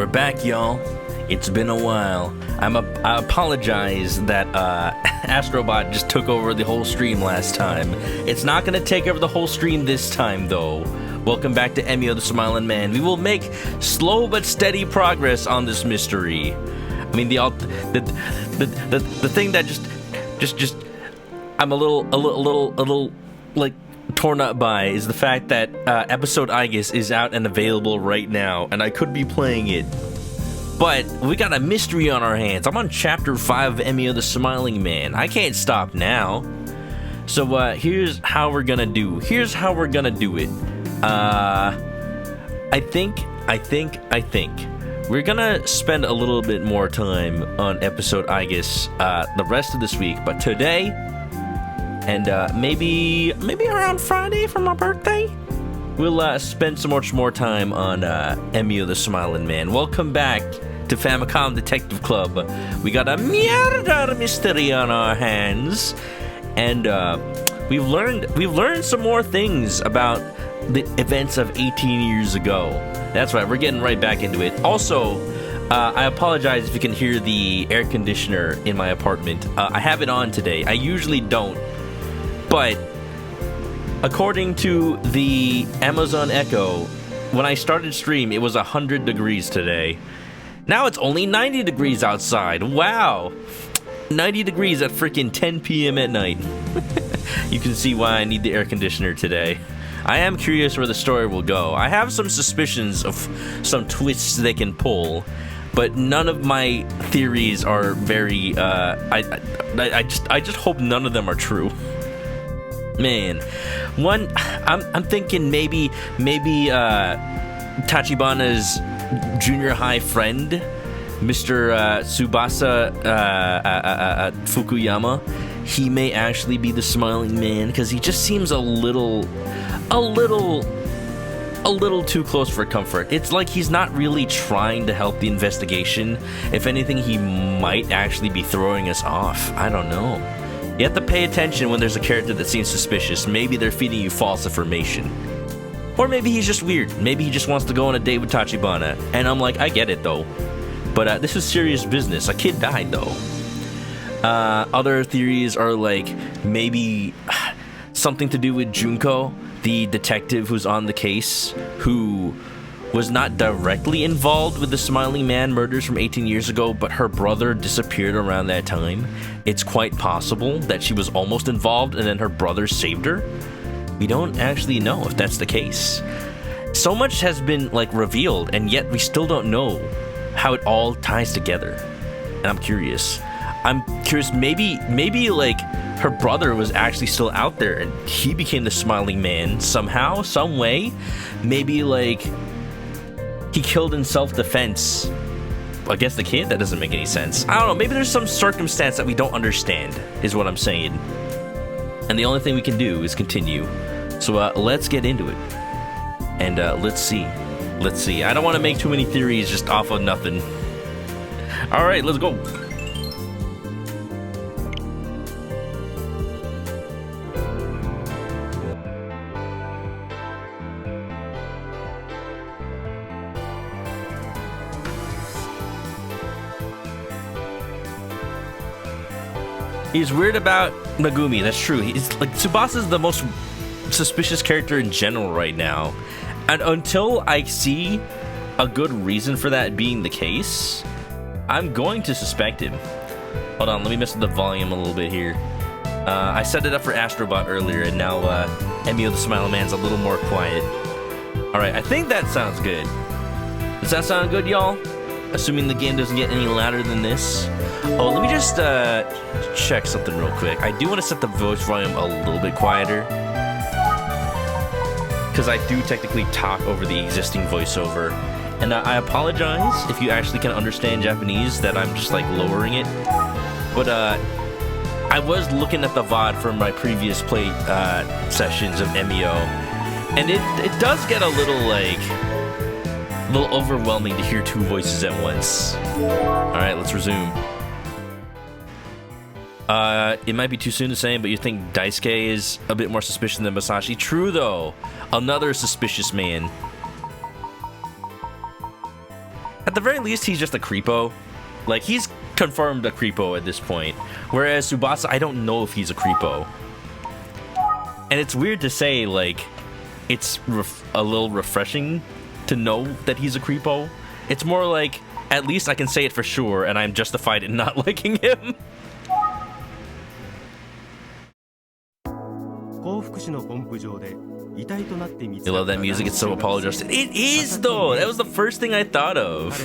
We're back, y'all. It's been a while. I apologize that Astrobot just took over the whole stream last time. It's not gonna take over the whole stream this time, though. Welcome back to Emio the Smiling Man. We will make slow but steady progress on this mystery. I mean, the thing that just I'm a little like torn up by is the fact that episode Aegis is out and available right now, and I could be playing it, but we got a mystery on our hands. I'm on chapter 5 of Emio the Smiling Man. I can't stop now. So here's how we're gonna do. Here's how we're gonna do it. I think we're gonna spend a little bit more time on episode Aegis the rest of this week, but today, and maybe around Friday for my birthday, we'll spend so much more time on Emio the Smiling Man. Welcome back to Famicom Detective Club. We got a murder mystery on our hands, and we've learned some more things about the events of 18 years ago. That's right, we're getting right back into it. Also, I apologize if you can hear the air conditioner in my apartment. I have it on today. I usually don't, but according to the Amazon Echo, when I started stream, it was 100 degrees today. Now it's only 90 degrees outside. Wow. 90 degrees at freaking 10 p.m. at night. You can see why I need the air conditioner today. I am curious where the story will go. I have some suspicions of some twists they can pull, but none of my theories are very, I just hope none of them are true. Man, I'm thinking maybe Tachibana's junior high friend, Mr. Tsubasa Fukuyama, he may actually be the Smiling Man, because he just seems a little too close for comfort. It's like he's not really trying to help the investigation. If anything, he might actually be throwing us off. I don't know. You have to pay attention when there's a character that seems suspicious. Maybe they're feeding you false information. Or maybe he's just weird. Maybe he just wants to go on a date with Tachibana. And I'm like, I get it though. But this is serious business. A kid died though. Other theories are like maybe something to do with Junko, the detective who's on the case, who was not directly involved with the Smiling Man murders from 18 years ago, but her brother disappeared around that time. It's quite possible that she was almost involved and then her brother saved her. We don't actually know if that's the case. So much has been like revealed, and yet we still don't know how it all ties together. And I'm curious, maybe like her brother was actually still out there and he became the Smiling Man somehow, some way. Maybe like he killed in self-defense against the kid. That doesn't make any sense. I don't know, maybe there's some circumstance that we don't understand is what I'm saying, and the only thing we can do is continue. So let's get into it, and let's see. I don't want to make too many theories just off of nothing. All right, let's go. He's weird about Megumi, that's true. He's like, Tsubasa's the most suspicious character in general right now. And until I see a good reason for that being the case, I'm going to suspect him. Hold on, let me mess with the volume a little bit here. I set it up for Astrobot earlier, and now Emio the Smiling Man's a little more quiet. Alright, I think that sounds good. Does that sound good, y'all? Assuming the game doesn't get any louder than this. Oh, let me just check something real quick. I do want to set the voice volume a little bit quieter, because I do technically talk over the existing voiceover. And I apologize if you actually can understand Japanese that I'm just like lowering it. But I was looking at the VOD from my previous play sessions of Emio, and it does get a little overwhelming to hear two voices at once. Alright, let's resume. It might be too soon to say, but you think Daisuke is a bit more suspicious than Masashi? True, though. Another suspicious man. at the very least, he's just a creepo. Like, he's confirmed a creepo at this point. Whereas Tsubasa, I don't know if he's a creepo. And it's weird to say, like, it's a little refreshing to know that he's a creepo. It's more like, at least I can say it for sure, and I'm justified in not liking him. You love that music, it's so apologistic. It is, though! That was the first thing I thought of.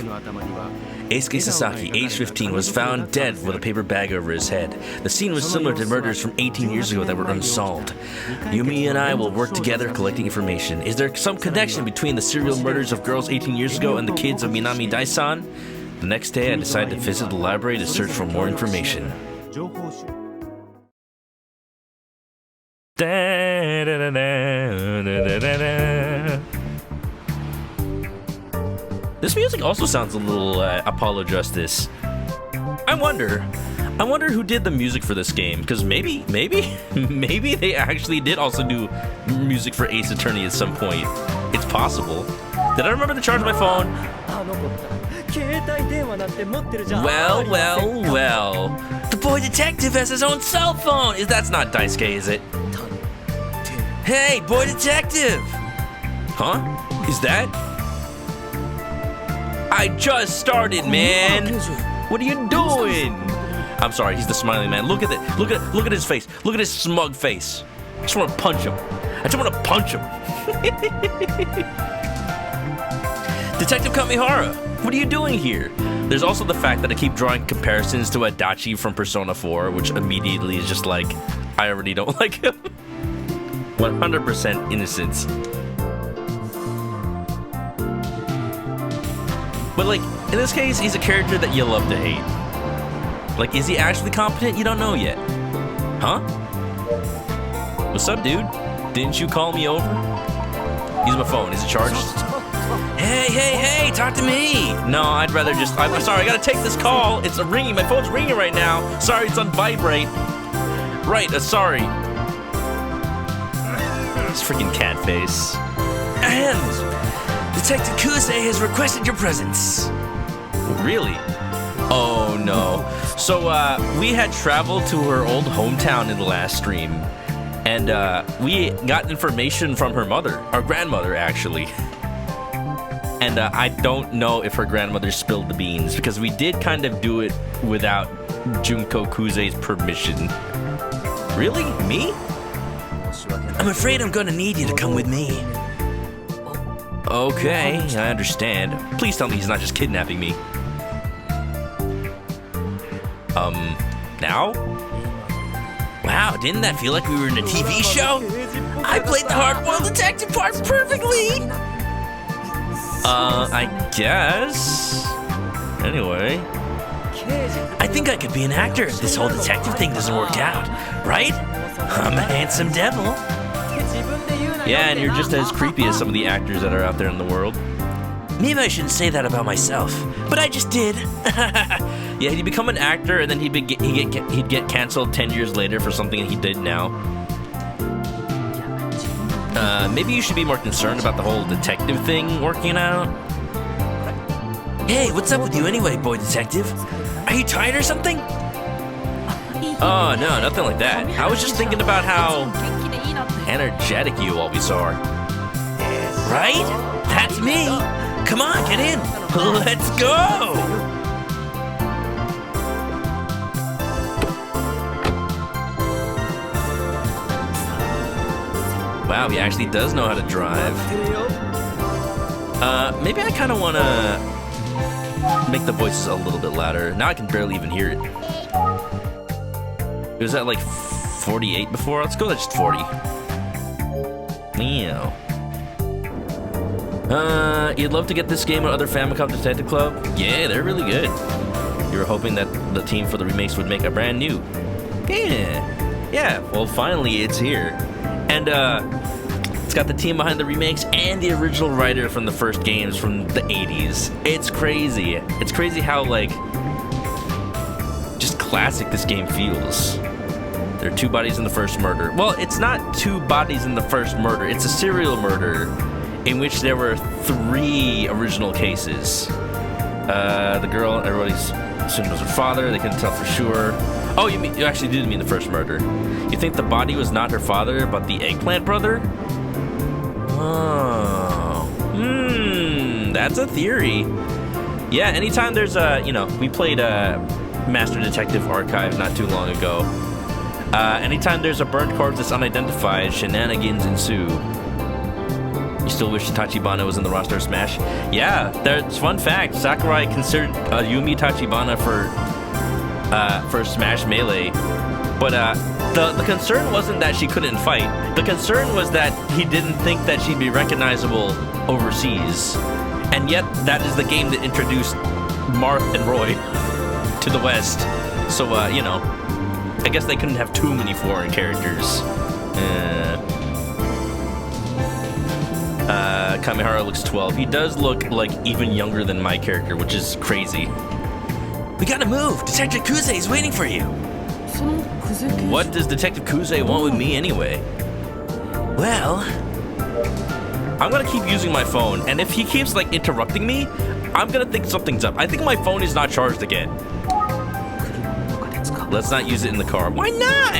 Eisuke Sasaki, age 15, was found dead with a paper bag over his head. The scene was similar to murders from 18 years ago that were unsolved. Yumi and I will work together collecting information. Is there some connection between the serial murders of girls 18 years ago and the kids of Minami Daisan? The next day, I decided to visit the library to search for more information. This music also sounds a little Apollo Justice. I wonder who did the music for this game, because maybe they actually did also do music for Ace Attorney at some point. It's possible. Did I remember to charge my phone? Well. The boy detective has his own cell phone. That's not Daisuke, is it? Hey, boy detective! Huh? Is that? I just started, man! What are you doing? I'm sorry, he's the smiling man. Look at it. Look at his face. Look at his smug face. I just want to punch him. Detective Kamihara, what are you doing here? There's also the fact that I keep drawing comparisons to Adachi from Persona 4, which immediately is just like, I already don't like him. 100% innocence. But like, in this case, he's a character that you love to hate. Like, is he actually competent? You don't know yet. Huh? What's up, dude? Didn't you call me over? Use my phone. Is it charged? Hey, talk to me. No, I'd rather just... I'm sorry, I gotta take this call. It's ringing. My phone's ringing right now. Sorry, it's on vibrate. Right, sorry. This freaking cat face. And Detective Kusei has requested your presence. Really? Oh, no. So, we had traveled to her old hometown in the last stream. And, we got information from her mother. Our grandmother, actually. And I don't know if her grandmother spilled the beans, because we did kind of do it without Junko Kusei's permission. Really? Me? I'm afraid I'm gonna need you to come with me. Okay, I understand. Please tell me he's not just kidnapping me. Now? Wow, didn't that feel like we were in a TV show? I played the hard-boiled detective part perfectly! I guess. Anyway. I think I could be an actor if this whole detective thing doesn't work out, right? I'm a handsome devil. Yeah, and you're just as creepy as some of the actors that are out there in the world. Maybe I shouldn't say that about myself, but I just did. Yeah, he'd become an actor, and then he'd get canceled 10 years later for something he did now. Maybe you should be more concerned about the whole detective thing working out. Hey, what's up with you anyway, boy detective? Are you tired or something? Oh, no, nothing like that. I was just thinking about how energetic you always are. Right? That's me. Come on, get in. Let's go. Wow, he actually does know how to drive. Maybe I kind of want to make the voices a little bit louder. Now I can barely even hear it. It was at like 48 before. Let's go to just 40. Meow. You'd love to get this game on other Famicom Detective Club? Yeah, they're really good. You were hoping that the team for the remakes would make a brand new. Yeah, well, finally it's here. And, it's got the team behind the remakes and the original writer from the first games from the 80s. It's crazy. It's crazy how, like, just classic this game feels. There are 2 bodies in the first murder. Well, it's not 2 bodies in the first murder. It's a serial murder in which there were 3 original cases. The girl, everybody's assumed was her father. They couldn't tell for sure. Oh, you actually did mean the first murder. You think the body was not her father, but the eggplant brother? Oh. That's a theory. Yeah, anytime there's a, we played Master Detective Archive not too long ago. Anytime there's a burnt corpse that's unidentified, shenanigans ensue. You still wish Tachibana was in the roster of Smash? Yeah, there's fun fact. Sakurai considered Yumi Tachibana for Smash Melee, but the concern wasn't that she couldn't fight. The concern was that he didn't think that she'd be recognizable overseas, and yet that is the game that introduced Marth and Roy to the West. So I guess they couldn't have too many foreign characters. Kamihara looks 12. He does look like even younger than my character, which is crazy. We gotta move! Detective Kuze is waiting for you! What does Detective Kuze want with me anyway? Well, I'm gonna keep using my phone, and if he keeps interrupting me, I'm gonna think something's up. I think my phone is not charged again. Let's not use it in the car. Why not?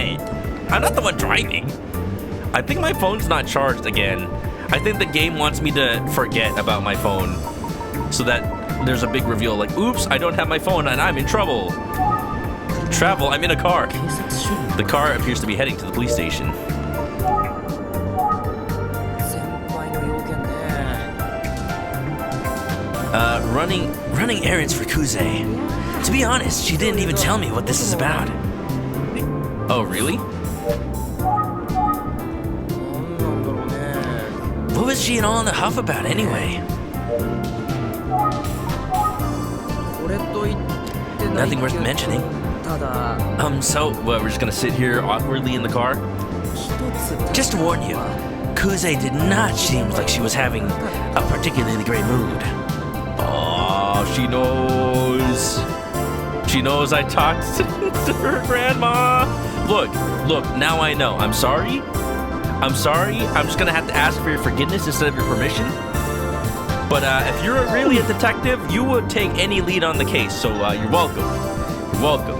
I'm not the one driving. I think my phone's not charged again. I think the game wants me to forget about my phone so that there's a big reveal like, oops, I don't have my phone and I'm in trouble. Travel, I'm in a car. The car appears to be heading to the police station. Running errands for Kuze. To be honest, she didn't even tell me what this is about. Oh, really? What was she all in the huff about anyway? Nothing worth mentioning. So, we're just gonna sit here awkwardly in the car? Just to warn you, Kuze did not seem like she was having a particularly great mood. Oh, she knows. She knows I talked to her grandma. Look, now I know. I'm sorry. I'm just gonna have to ask for your forgiveness instead of your permission. But if you're really a detective, you would take any lead on the case, so you're welcome. You're welcome.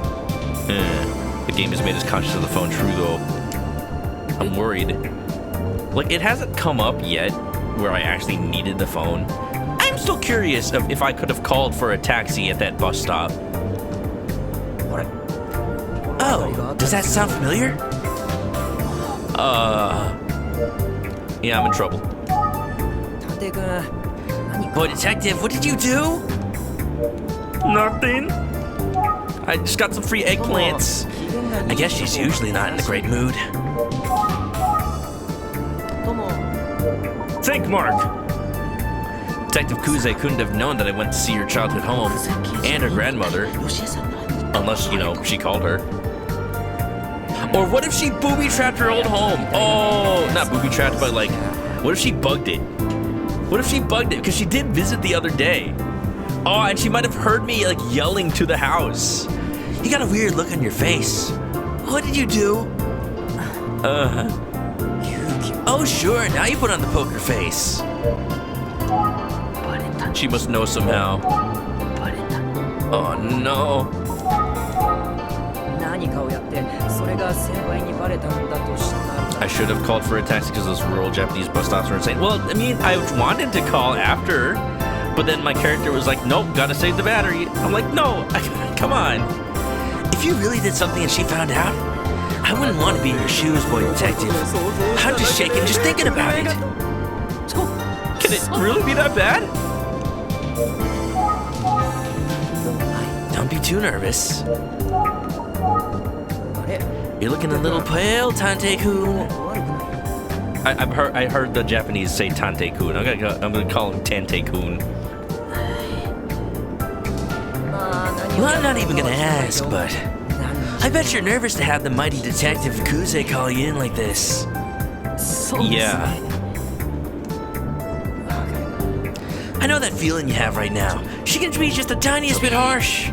The game has made us conscious of the phone, true though. I'm worried. It hasn't come up yet where I actually needed the phone. I'm still curious of if I could have called for a taxi at that bus stop. Oh, does that sound familiar? Yeah, I'm in trouble. Boy, detective, what did you do? Nothing. I just got some free eggplants. I guess she's usually not in a great mood. Think, Mark. Detective Kuze couldn't have known that I went to see her childhood home and her grandmother. Unless, she called her. Or what if she booby-trapped her old home? Oh, not booby-trapped, but what if she bugged it? What if she bugged it? Because she did visit the other day. Oh, and she might have heard me yelling to the house. You got a weird look on your face. What did you do? Oh, sure, now you put on the poker face. She must know somehow. Oh, no. I should have called for a taxi because those rural Japanese bus stops were insane. Well, I mean, I wanted to call after, but then my character was like, nope, gotta save the battery. I'm like, no, come on. If you really did something and she found out, I wouldn't want to be in your shoes, boy detective. I'm just shaking just thinking about it. Can it really be that bad? Don't be too nervous. You're looking a little pale, Tante-kun. I heard the Japanese say Tante-kun. I'm gonna call him Tante-kun. Well, I'm not even gonna ask, but I bet you're nervous to have the mighty Detective Kuze call you in like this. Yeah. I know that feeling you have right now. She can be just the tiniest bit harsh.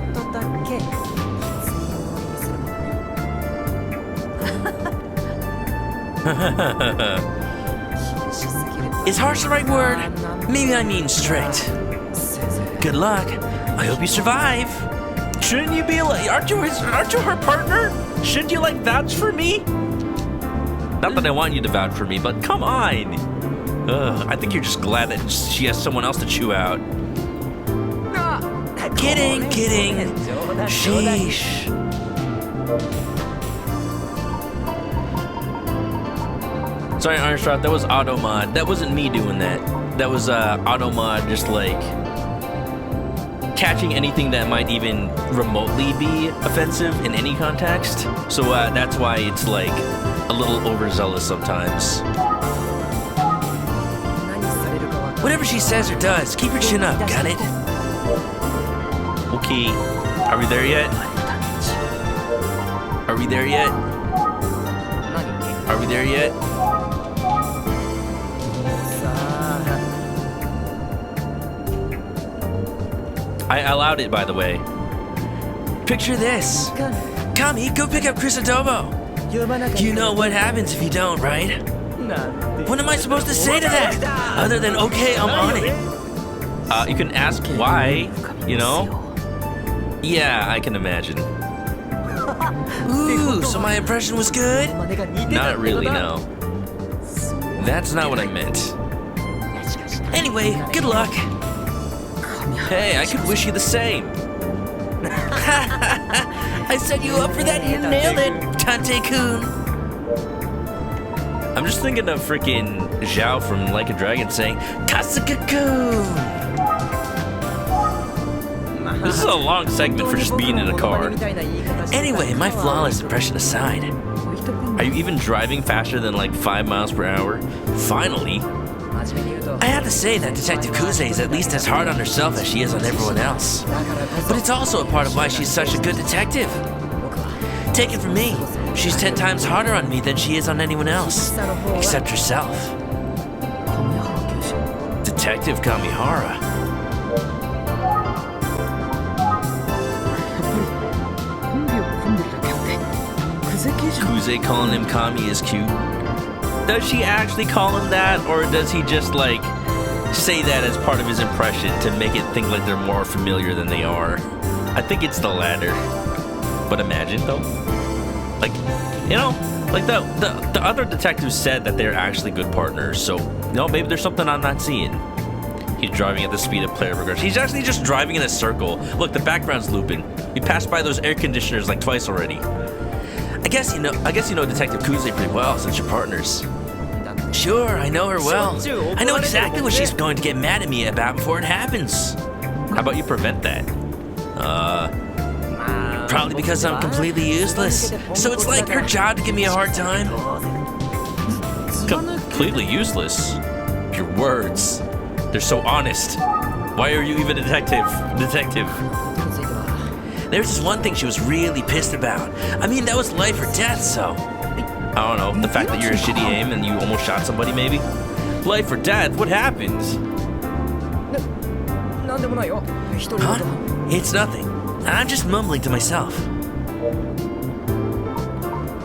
Is harsh the right word? Maybe I mean strict. Good luck. I hope you survive. Shouldn't you be like, aren't you her partner? Shouldn't you like vouch for me? Not that I want you to vouch for me, but come on. I think you're just glad that she has someone else to chew out. Kidding. Sheesh. Sorry, Armstrong, that was AutoMod. That wasn't me doing that. That was AutoMod just like catching anything that might even remotely be offensive in any context. So that's why it's like a little overzealous sometimes. Whatever she says or does, keep your chin up, got it? Okay, are we there yet? Are we there yet? Are we there yet? I allowed it, by the way. Picture this. Kami, go pick up ManokAdobo. You know what happens if you don't, right? What am I supposed to say to that? Other than, okay, I'm on it. You can ask why, you know? Yeah, I can imagine. Ooh, so my impression was good? Not really, no. That's not what I meant. Anyway, good luck. Hey, I could wish you the same. I set you up for that, you nailed it, Tante-kun. I'm just thinking of freaking Zhao from Like a Dragon saying, Kasuga-kun! This is a long segment for just being in a car. Anyway, my flawless impression aside, are you even driving faster than like 5 miles per hour? Finally! I have to say that Detective Kuze is at least as hard on herself as she is on everyone else. But it's also a part of why she's such a good detective. Take it from me, she's 10 times harder on me than she is on anyone else, except herself. Detective Kamihara. Kuze calling him Kami is cute. Does she actually call him that, or does he just like say that as part of his impression to make it think like they're more familiar than they are? I think it's the latter. But imagine though, like, you know, like the other detectives said that they're actually good partners. So no, maybe there's something I'm not seeing. He's driving at the speed of player progression. He's actually just driving in a circle. Look, the background's looping. We passed by those air conditioners like twice already. I guess you know Detective Kuze pretty well since you're partners. Sure, I know her well. I know exactly what she's going to get mad at me about before it happens. How about you prevent that? Probably because I'm completely useless. So it's like her job to give me a hard time. Completely useless? Your words. They're so honest. Why are you even a detective? There's just one thing she was really pissed about. I mean, that was life or death, so... I don't know, the fact that you're a shitty aim and you almost shot somebody, maybe? Life or death? What happened? Huh? It's nothing. I'm just mumbling to myself.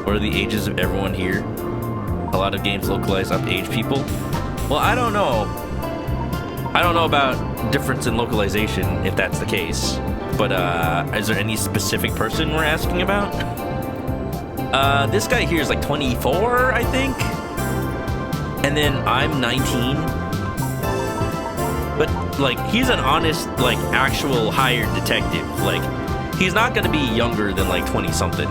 What are the ages of everyone here? A lot of games localize up age people? Well, I don't know. I don't know about difference in localization, if that's the case. But, is there any specific person we're asking about? This guy here is like 24, I think? And then I'm 19. But, like, he's an honest, like, actual hired detective. Like, he's not gonna be younger than, like, 20-something.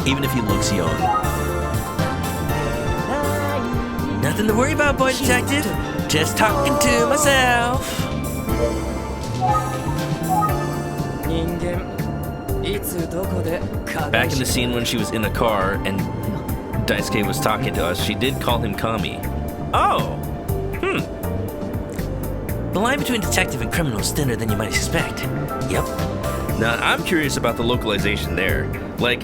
Even if he looks young. Nothing to worry about, boy detective. Just talking to myself. Back in the scene when she was in a car and Daisuke was talking to us, she did call him Kami. Oh! The line between detective and criminal is thinner than you might expect. Yep. Now, I'm curious about the localization there. Like,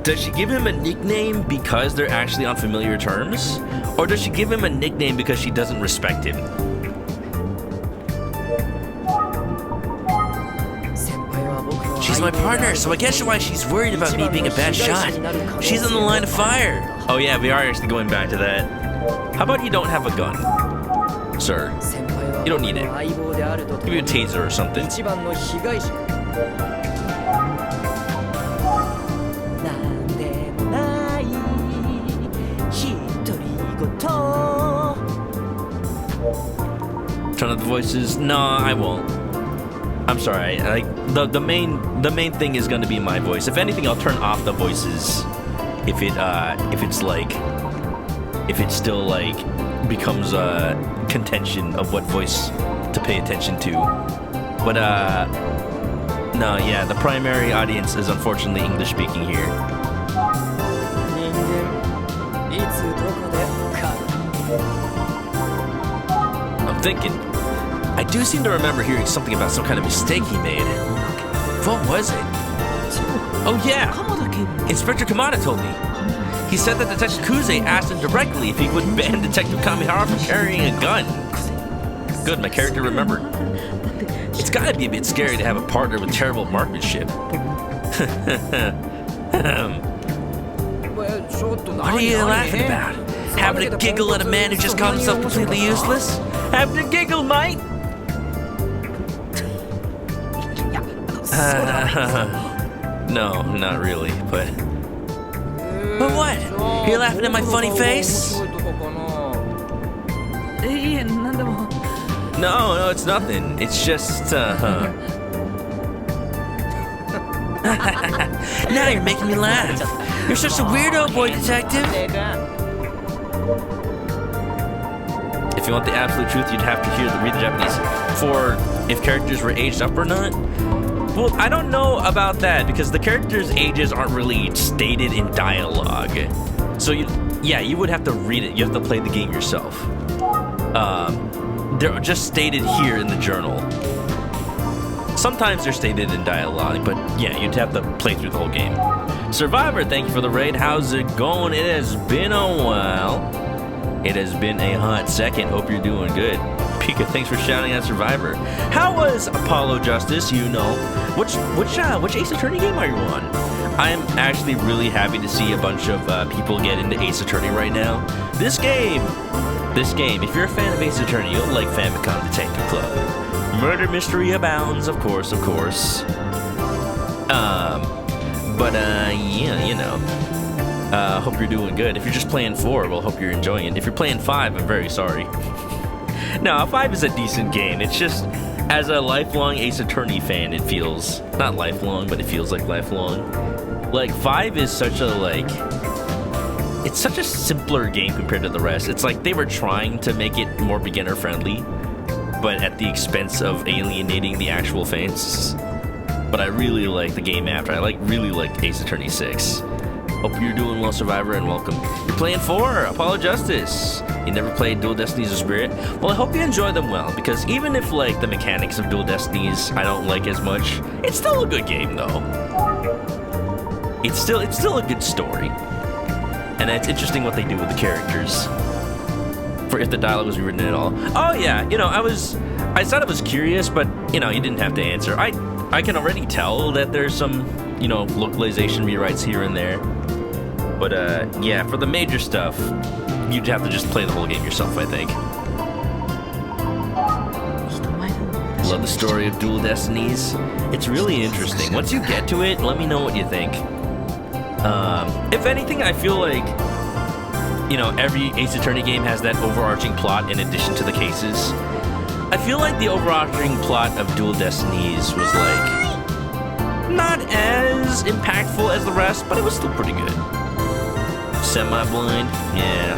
does she give him a nickname because they're actually on familiar terms? Or does she give him a nickname because she doesn't respect him? She's my partner, so I guess why she's worried about me being a bad shot. She's in the line of fire. Oh yeah, we are actually going back to that. How about you don't have a gun, sir? You don't need it. Give you a taser or something. Turn up the voices? No, I won't. I'm sorry. The main thing is going to be my voice. If anything, I'll turn off the voices if it still like becomes a contention of what voice to pay attention to. But no, yeah, the primary audience is unfortunately English speaking here. I'm thinking, I do seem to remember hearing something about some kind of mistake he made. What was it? Oh yeah, Inspector Kamada told me. He said that Detective Kuze asked him directly if he would ban Detective Kamihara from carrying a gun. Good, my character remembered. It's gotta be a bit scary to have a partner with terrible marksmanship. What are you laughing about? Having a giggle at a man who just called himself completely useless? Having a giggle, mate? No, not really, but... But what? You're laughing at my funny face? No, it's nothing. It's just, Now you're making me laugh. You're such a weirdo, boy detective. If you want the absolute truth, you'd have to read the Japanese for if characters were aged up or not. Well, I don't know about that because the characters' ages aren't really stated in dialogue. So you would have to read it. You have to play the game yourself. They're just stated here in the journal. Sometimes they're stated in dialogue, but yeah, you'd have to play through the whole game. Survivor, thank you for the raid. How's it going? It has been a while. It has been a hot second. Hope you're doing good. Pika, thanks for shouting out Survivor. How was Apollo Justice? You know, which Ace Attorney game are you on? I am actually really happy to see a bunch of people get into Ace Attorney right now. This game. If you're a fan of Ace Attorney, you'll like Famicom Detective Club. Murder mystery abounds, of course. Yeah, you know. Hope you're doing good. If you're just playing 4, well, hope you're enjoying it. If you're playing 5, I'm very sorry. No, 5 is a decent game. It's just, as a lifelong Ace Attorney fan, it feels, not lifelong, but it feels like lifelong. Like, 5 is such a, it's such a simpler game compared to the rest. It's like they were trying to make it more beginner-friendly, but at the expense of alienating the actual fans. But I really like the game after. I really like Ace Attorney 6. Hope you're doing well, Survivor, and welcome. You're playing 4, Apollo Justice. You never played Dual Destinies or Spirit? Well, I hope you enjoy them well, because even if, the mechanics of Dual Destinies I don't like as much, it's still a good game, though. It's still a good story. And it's interesting what they do with the characters. For if the dialogue was rewritten at all. Oh, yeah, I said I was curious, but, you didn't have to answer. I can already tell that there's some, localization rewrites here and there. But, yeah, for the major stuff, you'd have to just play the whole game yourself, I think. Love the story of Dual Destinies. It's really interesting. Once you get to it, let me know what you think. If anything, I feel like, every Ace Attorney game has that overarching plot in addition to the cases. I feel like the overarching plot of Dual Destinies was, not as impactful as the rest, but it was still pretty good. Semi-blind? Yeah,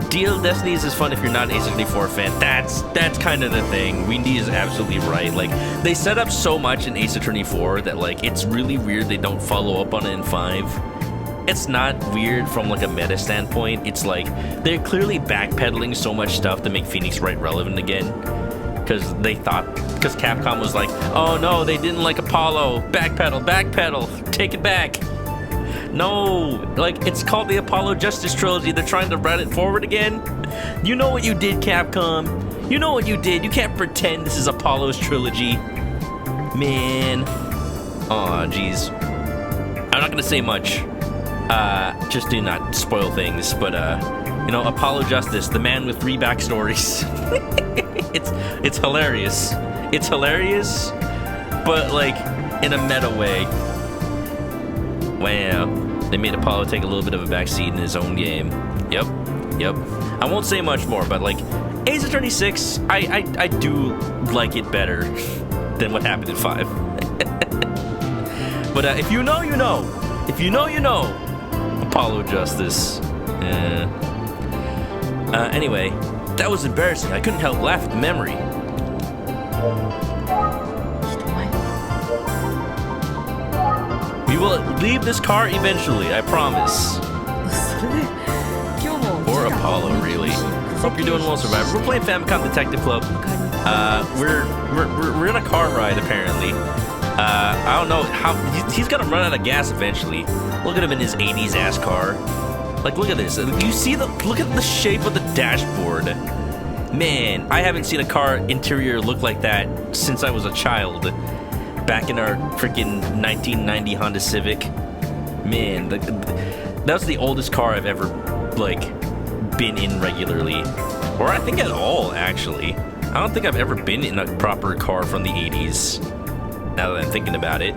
Dual Destinies is fun if you're not an Ace Attorney 4 fan. That's kind of the thing. Windy is absolutely right. They set up so much in Ace Attorney 4 that, it's really weird they don't follow up on it in 5. It's not weird from, a meta standpoint. It's they're clearly backpedaling so much stuff to make Phoenix Wright relevant again. Because Capcom was oh no, they didn't like Apollo. Backpedal, take it back. No, it's called the Apollo Justice Trilogy. They're trying to run it forward again. You know what you did, Capcom. You know what you did. You can't pretend this is Apollo's trilogy. Man. Aw, jeez. I'm not gonna say much. Just do not spoil things, but, You know, Apollo Justice, the man with 3 backstories. It's hilarious. It's hilarious, but like in a meta way. Wow. They made Apollo take a little bit of a backseat in his own game. Yep. I won't say much more, but like Ace Attorney 6, I do like it better than what happened in 5. But if you know, you know. If you know, you know. Apollo Justice. Anyway, that was embarrassing. I couldn't help laugh at the memory. We will leave this car eventually, I promise. Or Apollo, really. Hope you're doing well, Survivor. We're playing Famicom Detective Club. We're in a car ride, apparently. I don't know how he's gonna run out of gas eventually. Look at him in his 80s ass car. Like, look at this. You see look at the shape of the dashboard. Man, I haven't seen a car interior look like that since I was a child. Back in our freaking 1990 Honda Civic. Man, that was the oldest car I've ever, like, been in regularly. Or I think at all, actually. I don't think I've ever been in a proper car from the 80s. Now that I'm thinking about it.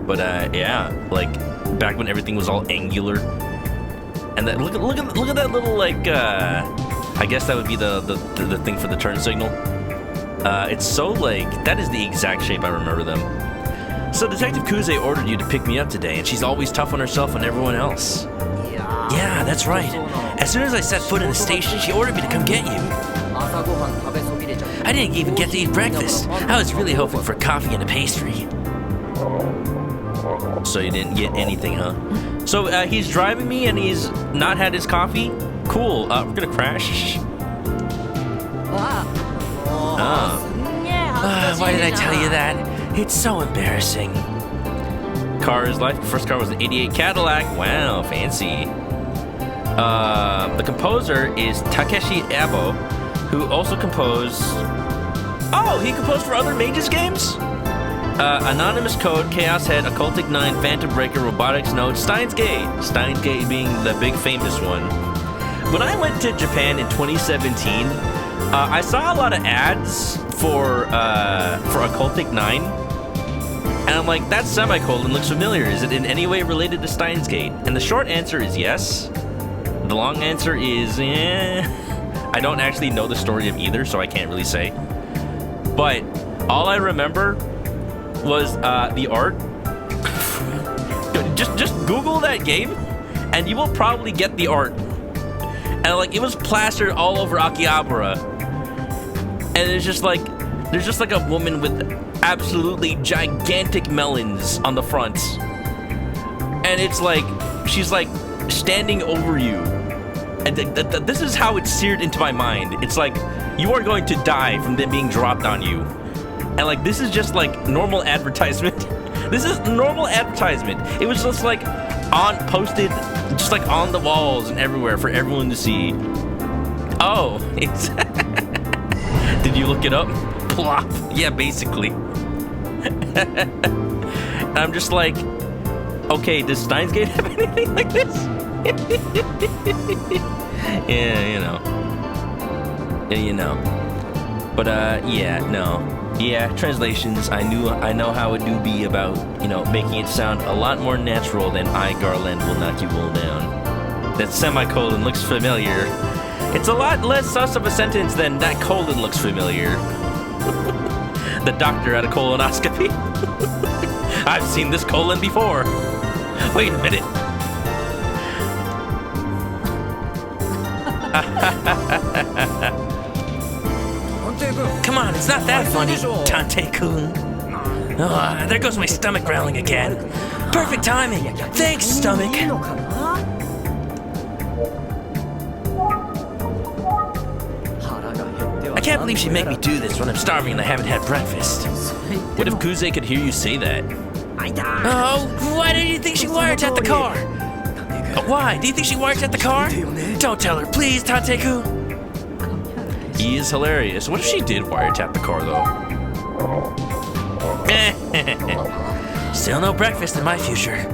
But, yeah, like, back when everything was all angular. And that, look at that little, like, I guess that would be the thing for the turn signal. It's so, like, that is the exact shape I remember them. So Detective Kuze ordered you to pick me up today, and she's always tough on herself and everyone else. Yeah, that's right. As soon as I set foot in the station, she ordered me to come get you. I didn't even get to eat breakfast. I was really hoping for coffee and a pastry. So you didn't get anything, huh? So he's driving me and he's not had his coffee? Cool. We're gonna crash. Why did I tell you that? It's so embarrassing. Car is life. First car was an 88 Cadillac. Wow, fancy. The composer is Takeshi Abo, who also composed... Oh, he composed for other Mages games? Anonymous Code, Chaos Head, Occultic 9, Phantom Breaker, Robotics Node, Steins Gate. Steins Gate being the big famous one. When I went to Japan in 2017, I saw a lot of ads for Occultic 9. And I'm like, that semicolon looks familiar. Is it in any way related to Steins Gate? And the short answer is yes. The long answer is, I don't actually know the story of either, so I can't really say. But all I remember was the art. just Google that game, and you will probably get the art. And like, it was plastered all over Akihabara, and there's just like a woman with absolutely gigantic melons on the front, and it's like she's like standing over you, and this is how it's seared into my mind. It's like you are going to die from them being dropped on you. And like, this is just like normal advertisement. This is normal advertisement. It was just like posted, just like on the walls and everywhere for everyone to see. Oh, it's... Did you look it up? Plop. Yeah, basically. And I'm just like, okay, does Steins Gate have anything like this? Yeah, you know. But yeah, no. Yeah, translations, I know how it do be about, making it sound a lot more natural than I, Garland, will knock you all down. That semicolon looks familiar. It's a lot less sus of a sentence than that colon looks familiar. The doctor had a colonoscopy. I've seen this colon before. Wait a minute. Come on, it's not that funny, Tante-kun. Oh, there goes my stomach growling again. Perfect timing. Thanks, stomach. I can't believe she'd make me do this when I'm starving and I haven't had breakfast. What if Kuze could hear you say that? Oh, why do you think she wiretapped the car? Why? Do you think she wiretapped the car? Don't tell her, please, Tante-kun. He is hilarious. What if she did wiretap the car, though? Still no breakfast in my future.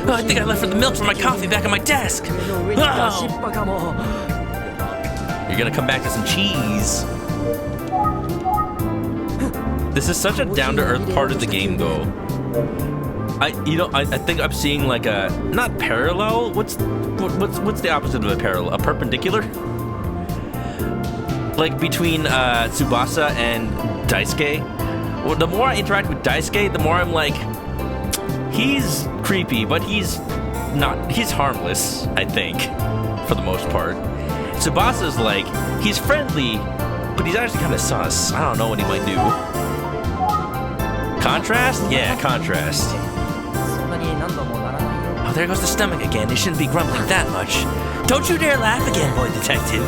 Oh, I think I left the milk for my coffee back at my desk. Oh. You're gonna come back to some cheese. This is such a down-to-earth part of the game, though. I think I'm seeing like a not parallel. What's the opposite of a parallel? A perpendicular? Like between Tsubasa and Daisuke. Well, the more I interact with Daisuke, the more I'm like, he's creepy, but he's harmless, I think, for the most part. Tsubasa's like, he's friendly, but he's actually kind of sus. I don't know what he might do. Contrast? Yeah, contrast. Oh, there goes the stomach again. They shouldn't be grumbling that much. Don't you dare laugh again, boy detective.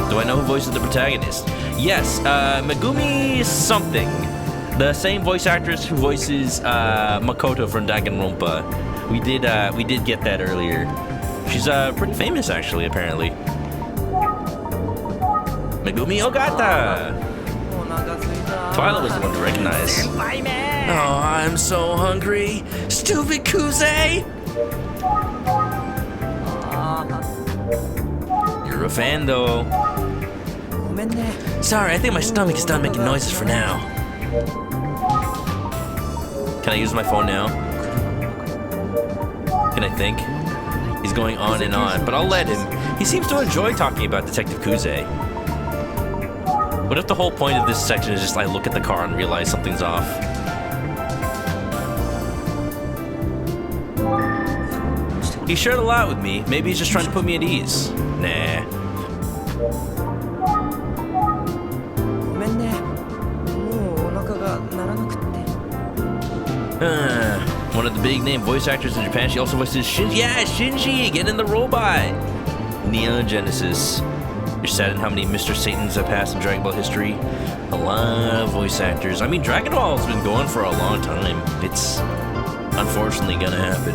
Do I know who voices the protagonist? Yes, Megumi something. The same voice actress who voices Makoto from Danganronpa. We did get that earlier. She's pretty famous actually, apparently. Megumi Ogata. Twilight was the one to recognize. Oh, I'm so hungry. Stupid Kuze! You're a fan though. Sorry, I think my stomach is done making noises for now. Can I use my phone now? Can I think? He's going on and on, but I'll let him. He seems to enjoy talking about Detective Kuze. What if the whole point of this section is just I look at the car and realize something's off? He shared a lot with me. Maybe he's just trying to put me at ease. Nah. One of the big name voice actors in Japan. She also voices Shinji. Yeah, Shinji, get in the robot. Neon Genesis. You're saddened how many Mr. Satans have passed in Dragon Ball history. A lot of voice actors. I mean, Dragon Ball has been going for a long time. It's unfortunately gonna happen.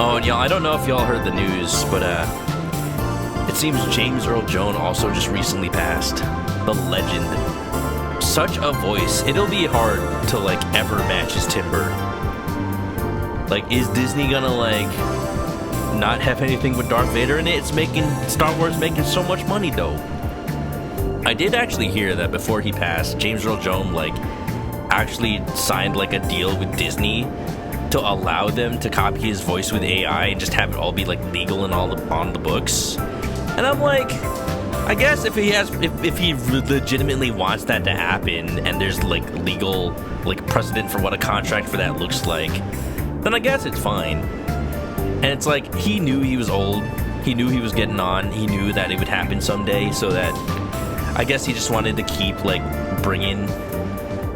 Oh, and y'all, I don't know if y'all heard the news, but it seems James Earl Jones also just recently passed. The legend. Such a voice. It'll be hard to like ever match his timbre. Like, is Disney gonna like not have anything with Darth Vader in it? It's making Star Wars making so much money though. I did actually hear that before he passed, James Earl Jones like actually signed like a deal with Disney to allow them to copy his voice with AI and just have it all be like legal and all on the books. And I'm like, I guess if he legitimately wants that to happen and there's like legal like precedent for what a contract for that looks like, then I guess it's fine. And it's like, he knew he was old, he knew he was getting on, he knew that it would happen someday, so that I guess he just wanted to keep like bringing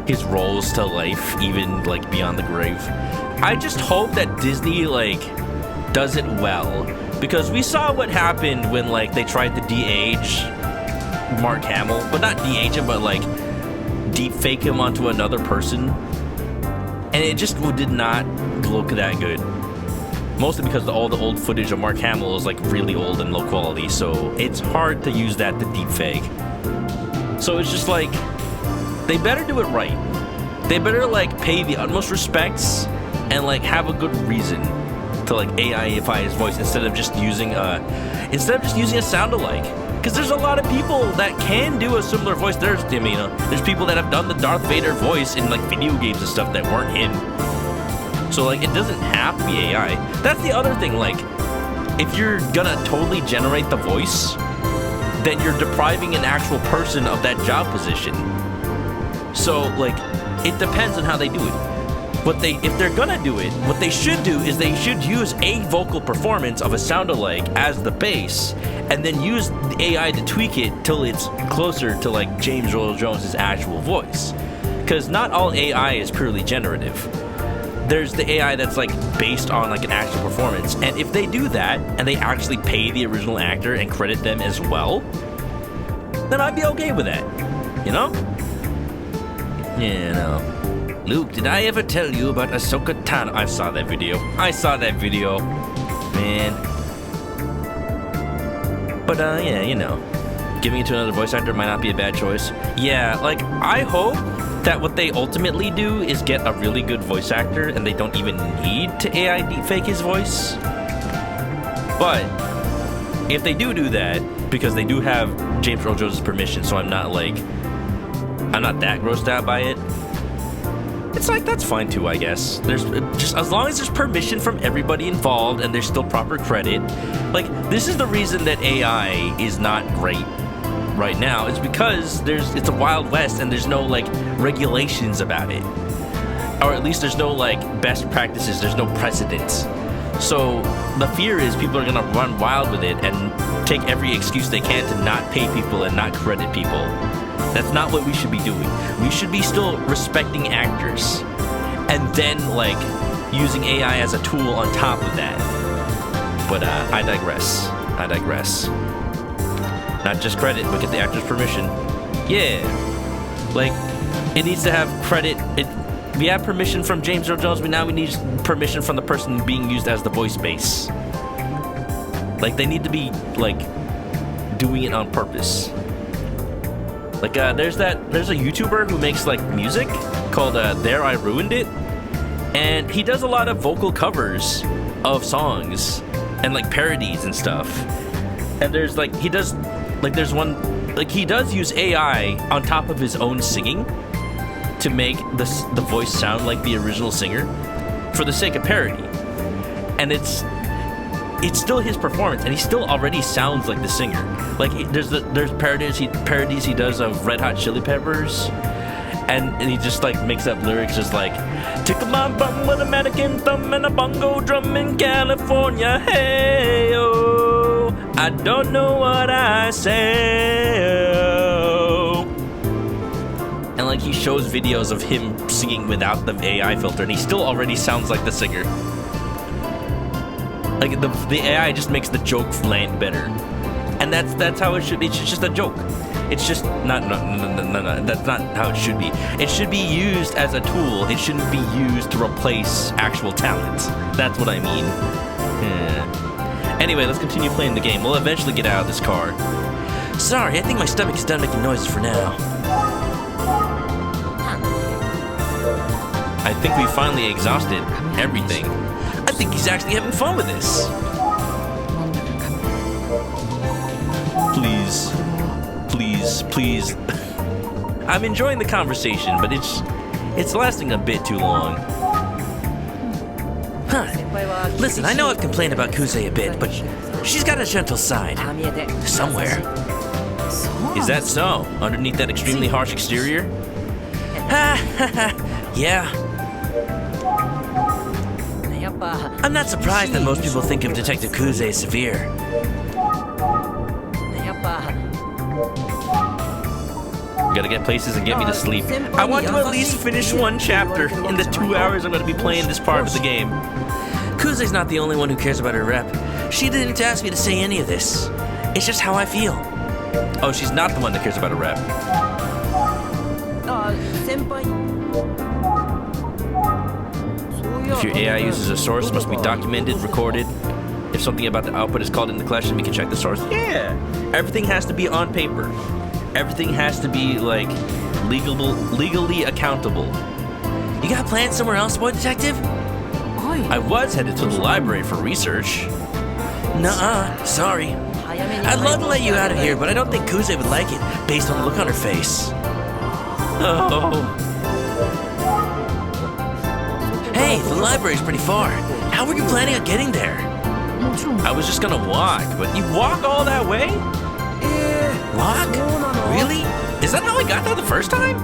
his roles to life even like beyond the grave. I just hope that Disney like does it well, because we saw what happened when like they tried to de-age Mark Hamill, but not de-age him, but like deep fake him onto another person, and it just did not look that good. Mostly because all the old footage of Mark Hamill is like really old and low quality, so it's hard to use that to deep fake. So it's just like, they better do it right. They better like pay the utmost respects and like have a good reason to like AI-ify his voice instead of just using a sound-alike. Because there's a lot of people that can do a similar voice. There's people that have done the Darth Vader voice in like video games and stuff that weren't him. So like, it doesn't have to be AI. That's the other thing, like, if you're gonna totally generate the voice, then you're depriving an actual person of that job position. So like, it depends on how they do it. If they're gonna do it, what they should do is they should use a vocal performance of a sound-alike as the base, and then use the AI to tweak it till it's closer to like James Earl Jones' actual voice. Because not all AI is purely generative. There's the AI that's like based on like an actual performance, and if they do that and they actually pay the original actor and credit them as well, then I'd be okay with that, you know? Luke, did I ever tell you about Ahsoka Tano? I saw that video, man. But yeah, giving it to another voice actor might not be a bad choice. Yeah, like, I hope that what they ultimately do is get a really good voice actor and they don't even need to AI deepfake his voice. But if they do that, because they do have James Earl Jones' permission, so I'm not that grossed out by it. It's like, that's fine too, I guess. There's just, as long as there's permission from everybody involved and there's still proper credit. Like, this is the reason that AI is not great right now. It's because it's a wild west and there's no like regulations about it, or at least there's no like best practices. There's no precedents. So the fear is people are gonna run wild with it and take every excuse they can to not pay people and not credit people. That's not what we should be doing. We should be still respecting actors and then like using AI as a tool on top of that. But I digress. Not just credit, but get the actor's permission. Yeah. Like, it needs to have credit. We have permission from James Earl Jones, but now we need permission from the person being used as the voice base. Like, they need to be like doing it on purpose. Like, there's a YouTuber who makes like music called There I Ruined It, and he does a lot of vocal covers of songs and like parodies and stuff. And there's like he does use AI on top of his own singing to make the voice sound like the original singer for the sake of parody. And it's still his performance, and he still already sounds like the singer. Like, there's parodies he does of Red Hot Chili Peppers, and he just like makes up lyrics just like, tickle my bum with a mannequin thumb and a bongo drum in California, hey oh, I don't know what I say. And like, he shows videos of him singing without the AI filter, and he still already sounds like the singer. Like, the AI just makes the joke land better, and that's how it should be. It's just a joke. It's just not. No. That's not how it should be. It should be used as a tool. It shouldn't be used to replace actual talent. That's what I mean. Yeah. Anyway, let's continue playing the game. We'll eventually get out of this car. Sorry, I think my stomach is done making noises for now. I think we finally exhausted everything. I think he's actually having fun with this. Please. I'm enjoying the conversation, but it's lasting a bit too long. Huh. Listen, I know I've complained about Kuze a bit, but she's got a gentle side. Somewhere. Is that so? Underneath that extremely harsh exterior? Yeah. I'm not surprised that most people think of Detective Kuze as severe. You gotta get places and get me to sleep. I want to at least finish one chapter in the 2 hours I'm gonna be playing this part of the game. Kuze's not the only one who cares about her rep. She didn't ask me to say any of this. It's just how I feel. Oh, she's not the one that cares about her rep. If your AI uses a source, it must be documented, recorded. If something about the output is called into question, we can check the source. Yeah, everything has to be on paper. Everything has to be like legally accountable. You got plans somewhere else, boy detective? I was headed to the library for research. Nuh-uh, sorry. I'd love to let you out of here, but I don't think Kuze would like it, based on the look on her face. Oh. Hey, the library's pretty far. How were you planning on getting there? I was just gonna walk, but you walk all that way? Walk? Really? Is that how I got there the first time?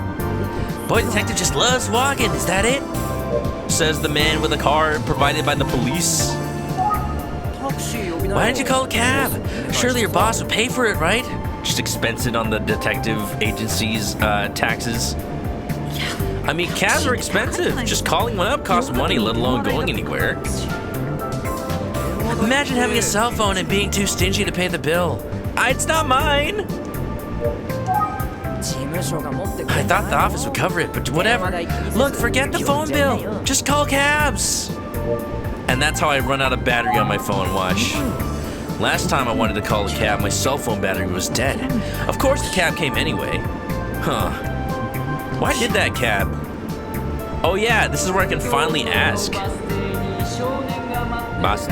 Boy detective just loves walking, is that it? Says the man with a car provided by the police. Why didn't you call a cab? Surely your boss would pay for it, right? Just expense it on the detective agency's taxes. I mean, cabs are expensive. Just calling one up costs money, let alone going anywhere. Imagine having a cell phone and being too stingy to pay the bill. It's not mine. I thought the office would cover it, but whatever. Look, forget the phone bill. Just call cabs. And that's how I run out of battery on my phone, watch. Last time I wanted to call a cab, my cell phone battery was dead. Of course the cab came anyway. Huh. Why did that cab? Oh yeah, this is where I can finally ask. Baste.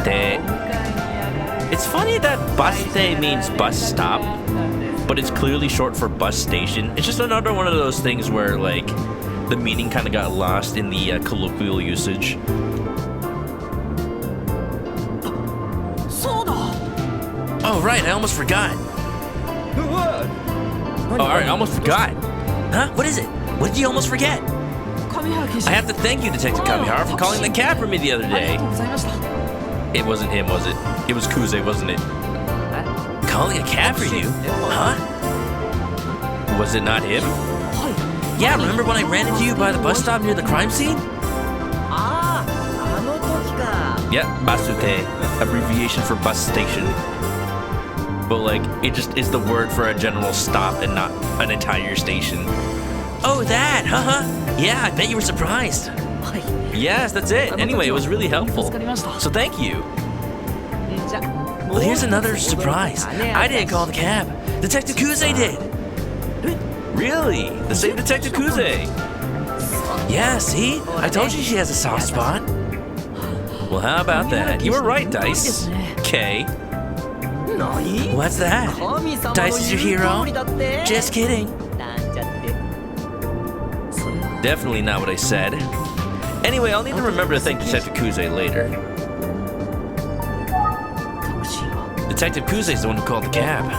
It's funny that baste means bus stop, but it's clearly short for bus station. It's just another one of those things where, like, the meaning kind of got lost in the colloquial usage. Oh, right, I almost forgot. Oh, alright, I almost forgot. Huh? What is it? What did you almost forget? I have to thank you, Detective Kamihara, for calling the cab for me the other day. It wasn't him, was it? It was Kuze, wasn't it? Calling a cab for you? Huh? Was it not him? Yeah, remember when I ran into you by the bus stop near the crime scene? Yeah, basute, abbreviation for bus station. But like, it just is the word for a general stop and not an entire station. Oh, that, haha. Yeah, I bet you were surprised. Yes, that's it. Anyway, it was really helpful. So thank you. Well, here's another surprise. I didn't call the cab. Detective Kuze did. Really? The same Detective Kuze? Yeah, see? I told you she has a soft spot. Well, how about that? You were right, Dice. K. What's that? Dice is your hero? Just kidding. Definitely not what I said. Anyway, I'll need to remember to thank Detective Kuze later. Detective Kuze is the one who called the cab.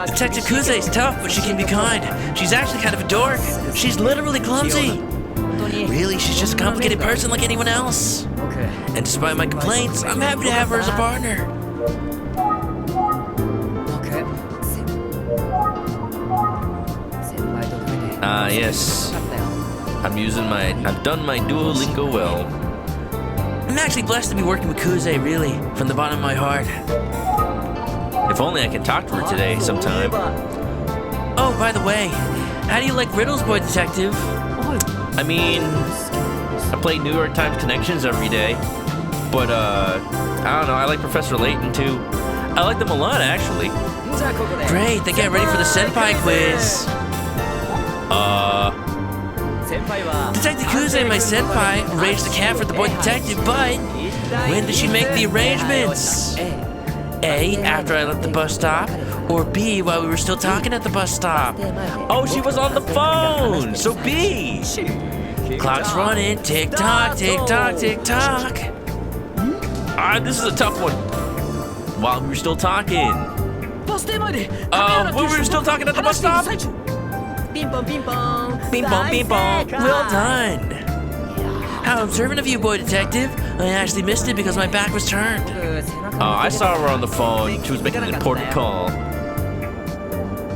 Detective Kuze is tough, but she can be kind. She's actually kind of a dork. She's literally clumsy. Really, she's just a complicated person like anyone else. And despite my complaints, I'm happy to have her as a partner. Ah, yes. I've done my Duolingo well. I'm actually blessed to be working with Kuze, really, from the bottom of my heart. If only I can talk to her today, sometime. Oh, by the way, how do you like riddles, boy detective? I mean, I play New York Times Connections every day, but I don't know, I like Professor Layton too. I like them a lot, actually. Great, then get ready for the Senpai quiz. Detective Kuze, my senpai, arranged the cab for the boy detective, but when did she make the arrangements? A, after I left the bus stop, or B, while we were still talking at the bus stop? Oh, she was on the phone, so B. Clock's running, tick tock, tick tock, tick tock. This is a tough one. While we were still talking. When we were still talking at the bus stop? Bing bong, bing bong. Bing bong, bing bong. Well done. How observant of you, boy detective. I actually missed it because my back was turned. I saw her on the phone. She was making an important call.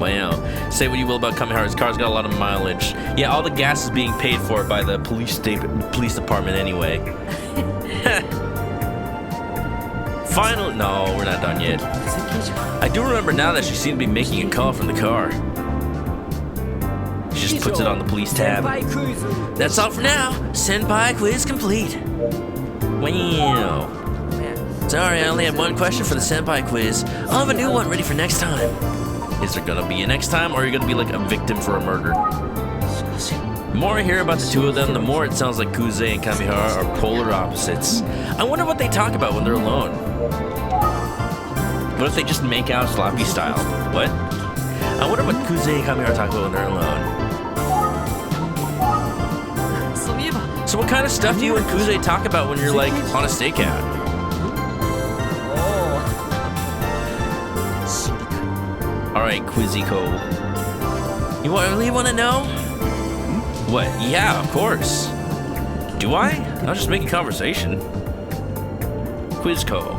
Wow. Say what you will about Kamihara's car's got a lot of mileage. Yeah, all the gas is being paid for by the police department anyway. Finally, no, we're not done yet. I do remember now that she seemed to be making a call from the car. She just puts it on the police tab. That's all for now. Senpai quiz complete. Wow. Sorry, I only have one question for the Senpai quiz. I'll have a new one ready for next time. Is there gonna be a next time, or are you gonna be like a victim for a murder? The more I hear about the two of them, the more it sounds like Kuze and Kamihara are polar opposites. I wonder what they talk about when they're alone. What if they just make out sloppy style? What? I wonder what Kuze and Kamihara talk about when they're alone. So what kind of stuff do you and Kuze talk about when you're like on a stakeout? Alright, Quizzico. You really want to know? What? Yeah, of course. Do I? I'll just make a conversation. Quizco.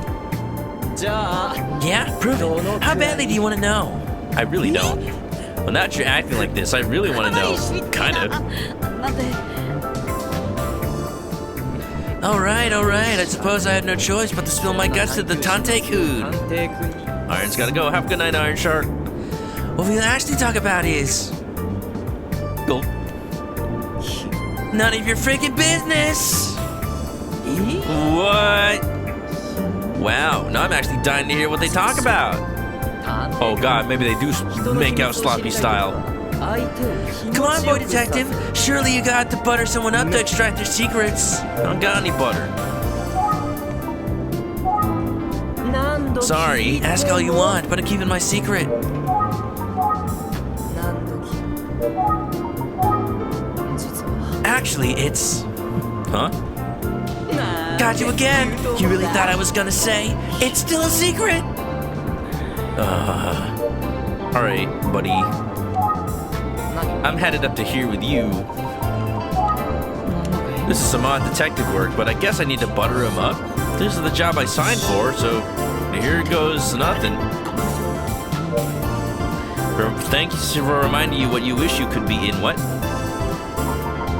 Yeah, prove it. How badly do you want to know? I really don't. Well, now that you're acting like this, I really want to know. Kind of. Alright. I suppose I had no choice but to spill my guts to the Tante-kun. Iron's gotta go. Have a good night, Iron Shark. What we'll actually talk about is... Go. None of your freaking business! What? Wow, now I'm actually dying to hear what they talk about. Oh god, maybe they do make out sloppy style. Come on, boy detective. Surely you got to butter someone up to extract their secrets. I don't got any butter. Sorry, ask all you want, but I'm keeping my secret. Actually, it's... Huh? Got you again. You really thought I was gonna say, it's still a secret? Alright, buddy. I'm headed up to here with you. This is some odd detective work, but I guess I need to butter him up. This is the job I signed for, so here goes nothing. Thank you for reminding you what you wish you could be in what?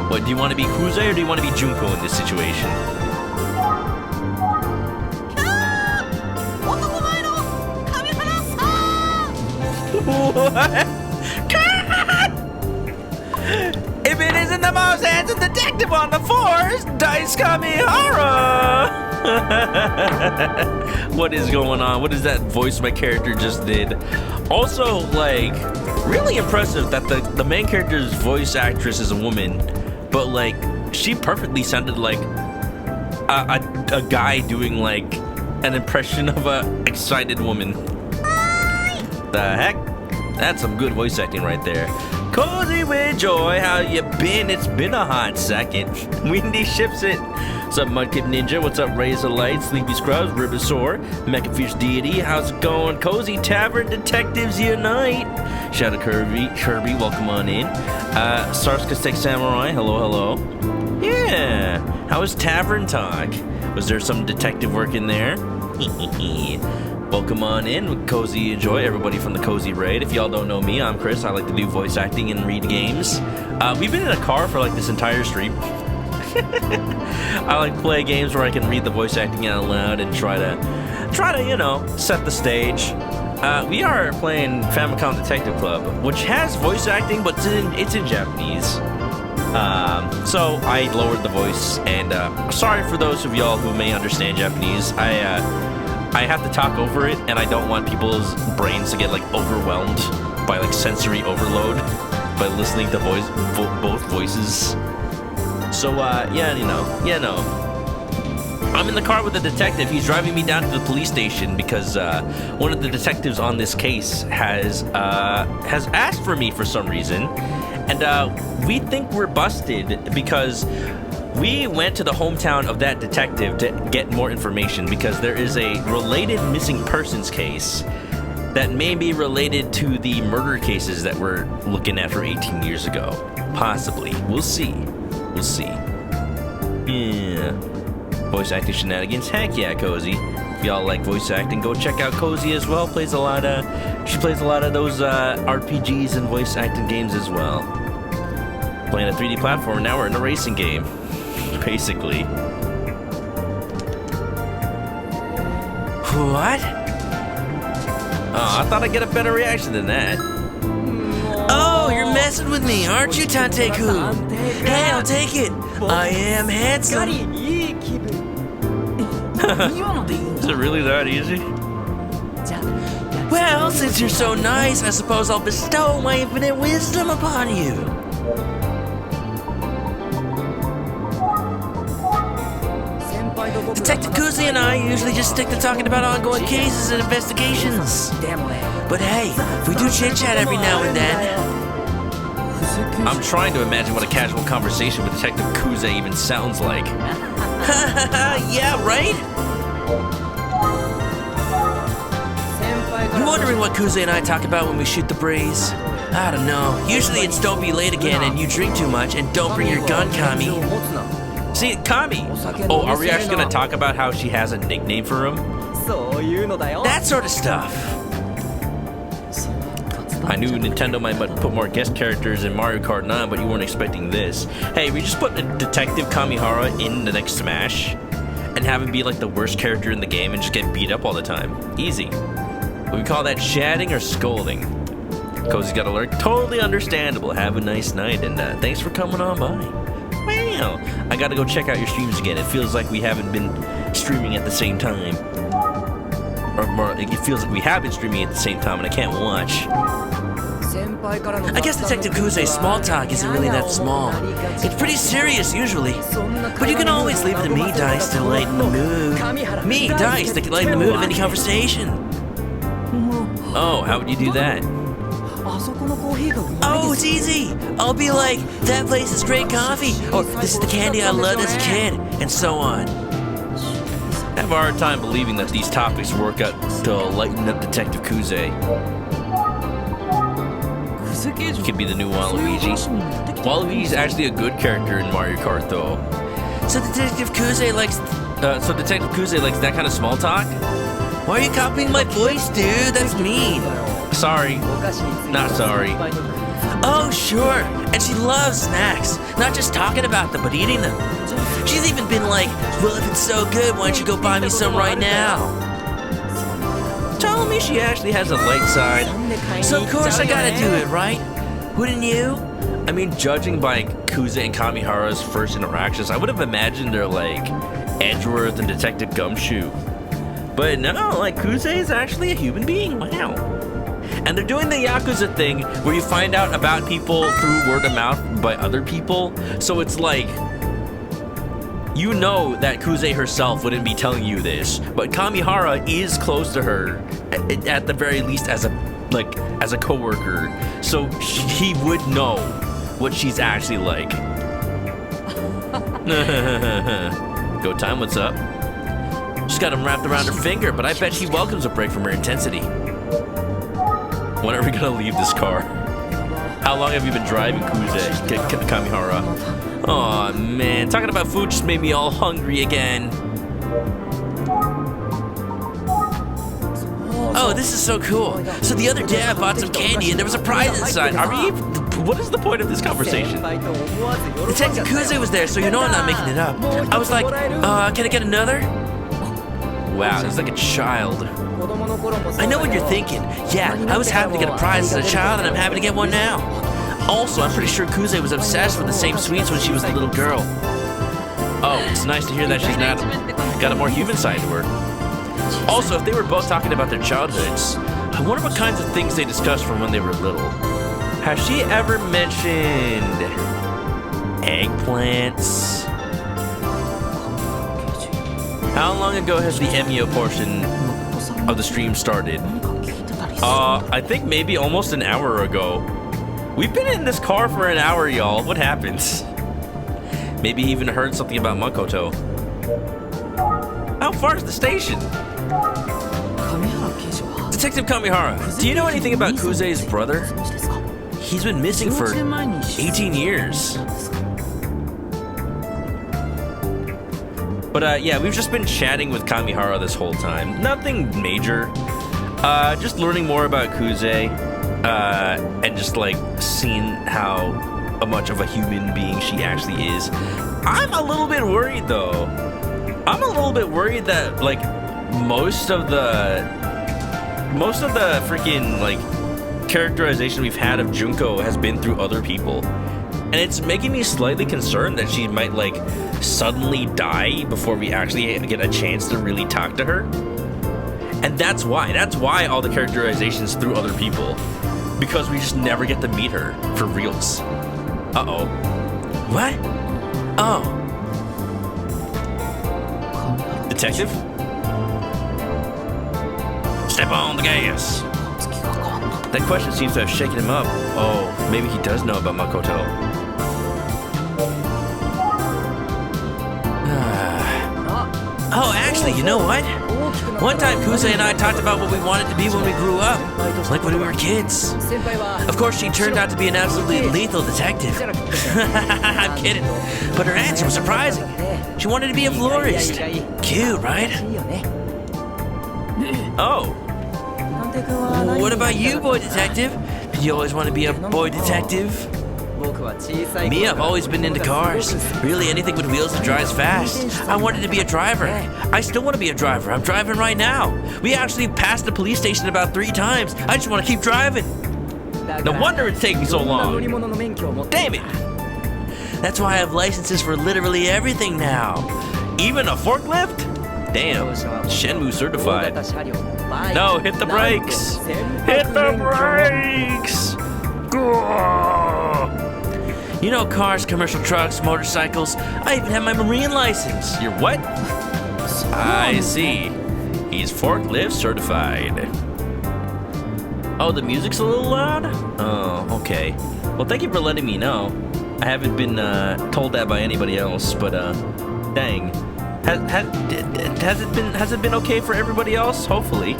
What, do you want to be Kuze or do you want to be Junko in this situation? What? If it isn't the most handsome detective on the force, Dice Kamihara! What is going on? What is that voice my character just did? Also, like, really impressive that the main character's voice actress is a woman, but like, she perfectly sounded like a guy doing like an impression of a excited woman. The heck? That's some good voice acting right there. Cozy with Joy, how you been? It's been a hot second. Windy ships it. What's up, Mudkip Ninja? What's up, Razor Light, Sleepy Scrubs, Ribosaur, Mecha Fierce Deity? How's it going? Cozy Tavern Detectives Unite. Shout out to Kirby, welcome on in. Sarskastek Samurai, hello. Yeah. How was Tavern Talk? Was there some detective work in there? Welcome on in, Cozy Enjoy, everybody from the Cozy Raid. If y'all don't know me, I'm Chris. I like to do voice acting and read games. We've been in a car for like this entire stream. I like play games where I can read the voice acting out loud and try to, you know, set the stage. We are playing Famicom Detective Club, which has voice acting, but it's in Japanese. So I lowered the voice, and sorry for those of y'all who may understand Japanese. I have to talk over it, and I don't want people's brains to get like overwhelmed by like sensory overload by listening to both voices. So yeah, you know, I'm in the car with the detective. He's driving me down to the police station because one of the detectives on this case has asked for me for some reason, and we think we're busted because we went to the hometown of that detective to get more information because there is a related missing persons case that may be related to the murder cases that we're looking at for 18 years ago. Possibly. We'll see. Yeah. Voice acting shenanigans. Heck yeah, Cozy. If y'all like voice acting, go check out Cozy as well. She plays a lot of those RPGs and voice acting games as well. Playing a 3D platform, now we're in a racing game. Basically. What? Oh, I thought I'd get a better reaction than that. Oh, you're messing with me, aren't you, Tante-kun? Hey, I'll take it. I am handsome. Is it really that easy? Well, since you're so nice, I suppose I'll bestow my infinite wisdom upon you. Detective Kuzi and I usually just stick to talking about ongoing cases and investigations. But hey, we do chit-chat every now and then. I'm trying to imagine what a casual conversation with Detective Kuze even sounds like. Yeah, right? I'm wondering what Kuze and I talk about when we shoot the breeze. I don't know. Usually it's don't be late again and you drink too much and don't bring your gun, Kami. See, Kami! Oh, are we actually gonna talk about how she has a nickname for him? That sort of stuff. I knew Nintendo might put more guest characters in Mario Kart 9, but you weren't expecting this. Hey, we just put Detective Kamihara in the next Smash and have him be like the worst character in the game and just get beat up all the time. Easy. We call that chatting or scolding. Cozy's got alert. Totally understandable. Have a nice night, and thanks for coming on by. Wow. I gotta go check out your streams again. It feels like we haven't been streaming at the same time. or more, it feels like we have been streaming at the same time, and I can't watch. I guess Detective Kuze's small talk isn't really that small. It's pretty serious usually. But you can always leave it to me, Dice, to lighten the mood. Me, Dice, that can lighten the mood of any conversation. Oh, how would you do that? Oh, it's easy. I'll be like, that place is great coffee, or this is the candy I loved as a kid, and so on. I have a hard time believing that these topics work out to lighten up Detective Kuze. He could be the new Waluigi. Waluigi's actually a good character in Mario Kart, though. So Detective Kuze likes that kind of small talk? Why are you copying my voice, dude? That's mean. Sorry. Not sorry. Oh, sure. And she loves snacks. Not just talking about them, but eating them. She's even been like, well, if it's so good, why don't you go buy me some right now? Telling me she actually has a light side. So of course I gotta do it, right? Wouldn't you? I mean, judging by Kuze and Kamihara's first interactions, I would have imagined they're like Edgeworth and Detective Gumshoe. But no, like, Kuze is actually a human being. Wow. And they're doing the Yakuza thing where you find out about people through word of mouth by other people. So it's like, you know that Kuze herself wouldn't be telling you this, but Kamihara is close to her, at the very least as a coworker. So he would know what she's actually like. Go time, what's up? She's got him wrapped around her finger, but I bet she welcomes a break from her intensity. When are we gonna leave this car? How long have you been driving, Kuze, Kamihara? Aw, man, talking about food just made me all hungry again. Oh, this is so cool. So the other day I bought some candy and there was a prize inside. What is the point of this conversation? Detective Kuze was there, so you know I'm not making it up. I was like, can I get another? Wow, it's like a child. I know what you're thinking. Yeah, I was happy to get a prize as a child, and I'm happy to get one now. Also, I'm pretty sure Kuze was obsessed with the same sweets when she was a little girl. Oh, it's nice to hear that she's not got a more human side to her. Also, if they were both talking about their childhoods, I wonder what kinds of things they discussed from when they were little. Has she ever mentioned eggplants? How long ago has the Emio portion of the stream started? I think maybe almost an hour ago. We've been in this car for an hour, y'all. What happens? Maybe he even heard something about Makoto. How far is the station? Detective Kamihara, do you know anything about Kuze's brother? He's been missing for 18 years. But yeah, we've just been chatting with Kamihara this whole time. Nothing major. Just learning more about Kuze, and just like seeing how much of a human being she actually is. I'm a little bit worried though. I'm a little bit worried that like most of the freaking like characterization we've had of Junko has been through other people. And it's making me slightly concerned that she might like suddenly die before we actually get a chance to really talk to her. And that's why all the characterizations through other people, because we just never get to meet her for reals. Uh-oh. What? Oh. Detective? Step on the gas. That question seems to have shaken him up. Oh, maybe he does know about Makoto. Oh, actually, you know what? One time Kuze and I talked about what we wanted to be when we grew up, like when we were kids. Of course, she turned out to be an absolutely lethal detective. I'm kidding. But her answer was surprising. She wanted to be a florist. Cute, right? Oh. What about you, boy detective? Did you always want to be a boy detective? Me, I've always been into cars. Really, anything with wheels that drives fast. I wanted to be a driver. I still want to be a driver. I'm driving right now. We actually passed the police station about 3 times. I just want to keep driving. No wonder it's taking so long. Damn it. That's why I have licenses for literally everything now. Even a forklift? Damn. Shenmue certified. No, hit the brakes! Hit the brakes! You know cars, commercial trucks, motorcycles. I even have my marine license. You're what? I see. He's forklift certified. Oh, the music's a little loud? Oh, okay. Well, thank you for letting me know. I haven't been told that by anybody else, but dang. Has it been okay for everybody else? Hopefully.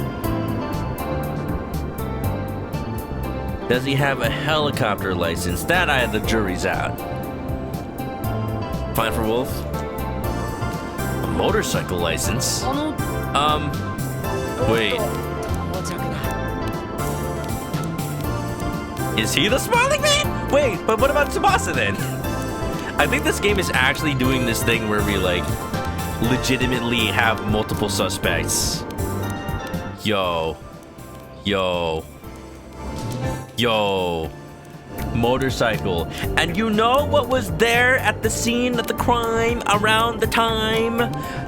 Does he have a helicopter license? That the jury's out. Fine for Wolf. A motorcycle license? Wait. Is he the smiling man? Wait, but what about Tsubasa then? I think this game is actually doing this thing where we like legitimately have multiple suspects. Yo. Motorcycle. And you know what was there at the scene of the crime around the time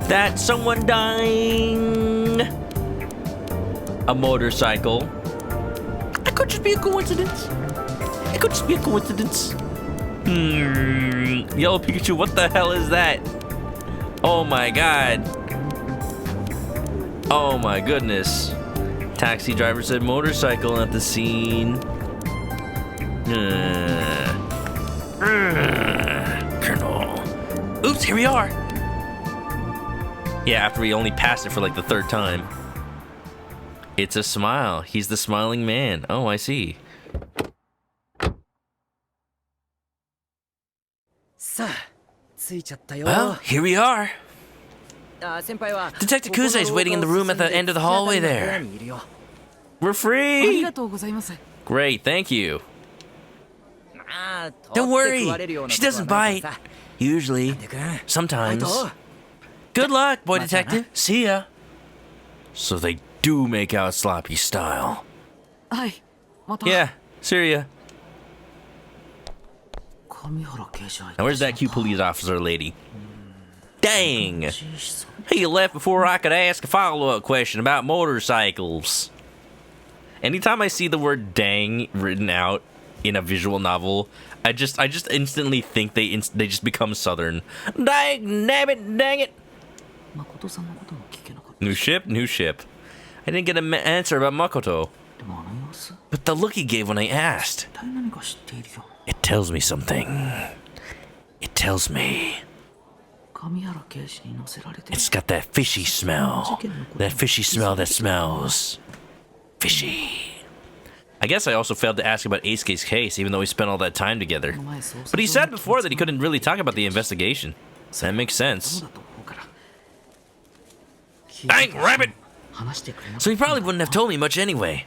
that someone dying? A motorcycle. It could just be a coincidence. Yellow Pikachu, what the hell is that? Oh my god. Oh my goodness. Taxi driver said motorcycle at the scene. Colonel. Oops, here we are. Yeah, after we only passed it for like the third time. It's a smile. He's the smiling man. Oh, I see. Well, here we are. Detective Kuze is waiting in the room at the end of the hallway there. We're free! Great, thank you. Don't worry, she doesn't bite. Usually. Sometimes. Good luck, boy detective. See ya. So they do make out sloppy style. Yeah, Syria. Now where's that cute police officer lady? Dang! He left before I could ask a follow-up question about motorcycles. Anytime I see the word dang written out in a visual novel, I just instantly think they just become southern. Dang it! New ship. I didn't get an answer about Makoto. But the look he gave when I asked. It tells me something. It tells me. It's got that fishy smell. That fishy smell that smells fishy. I guess I also failed to ask about Eisuke's case, even though we spent all that time together. But he said before that he couldn't really talk about the investigation. That makes sense. Dang rabbit! So he probably wouldn't have told me much anyway.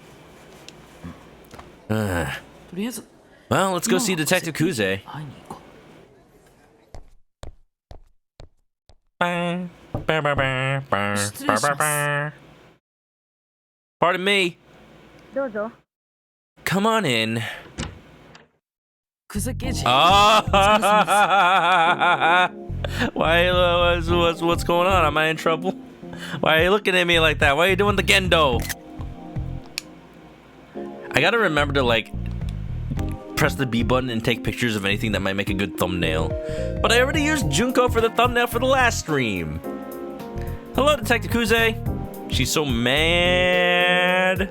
Well, let's go see Detective Kuze. Pardon me. Come on in. Why? What's going on? Am I in trouble? Why are you looking at me like that? Why are you doing the Gendo? I gotta remember to like press the B button and take pictures of anything that might make a good thumbnail. But I already used Junko for the thumbnail for the last stream. Hello, Detective Kuze. She's so mad.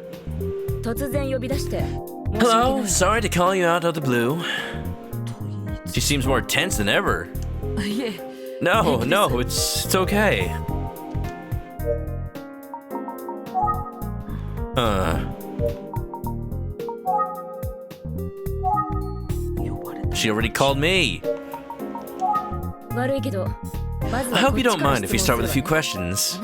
Hello, sorry to call you out of the blue. She seems more tense than ever. No, it's okay. She already called me. I hope you don't mind if we start with a few questions.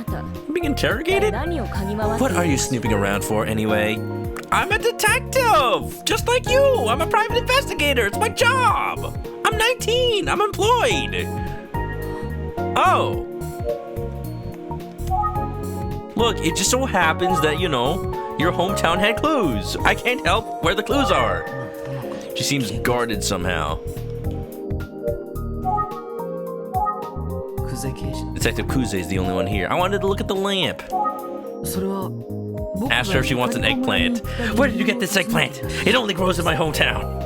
Being interrogated? What are you snooping around for anyway? I'm a detective! Just like you! I'm a private investigator! It's my job! I'm 19! I'm employed! Oh! Look, it just so happens that, you know, your hometown had clues. I can't help where the clues are. She seems guarded somehow. Detective Kuze is the only one here. I wanted to look at the lamp. Asked her if she wants an eggplant. Where did you get this eggplant? It only grows in my hometown.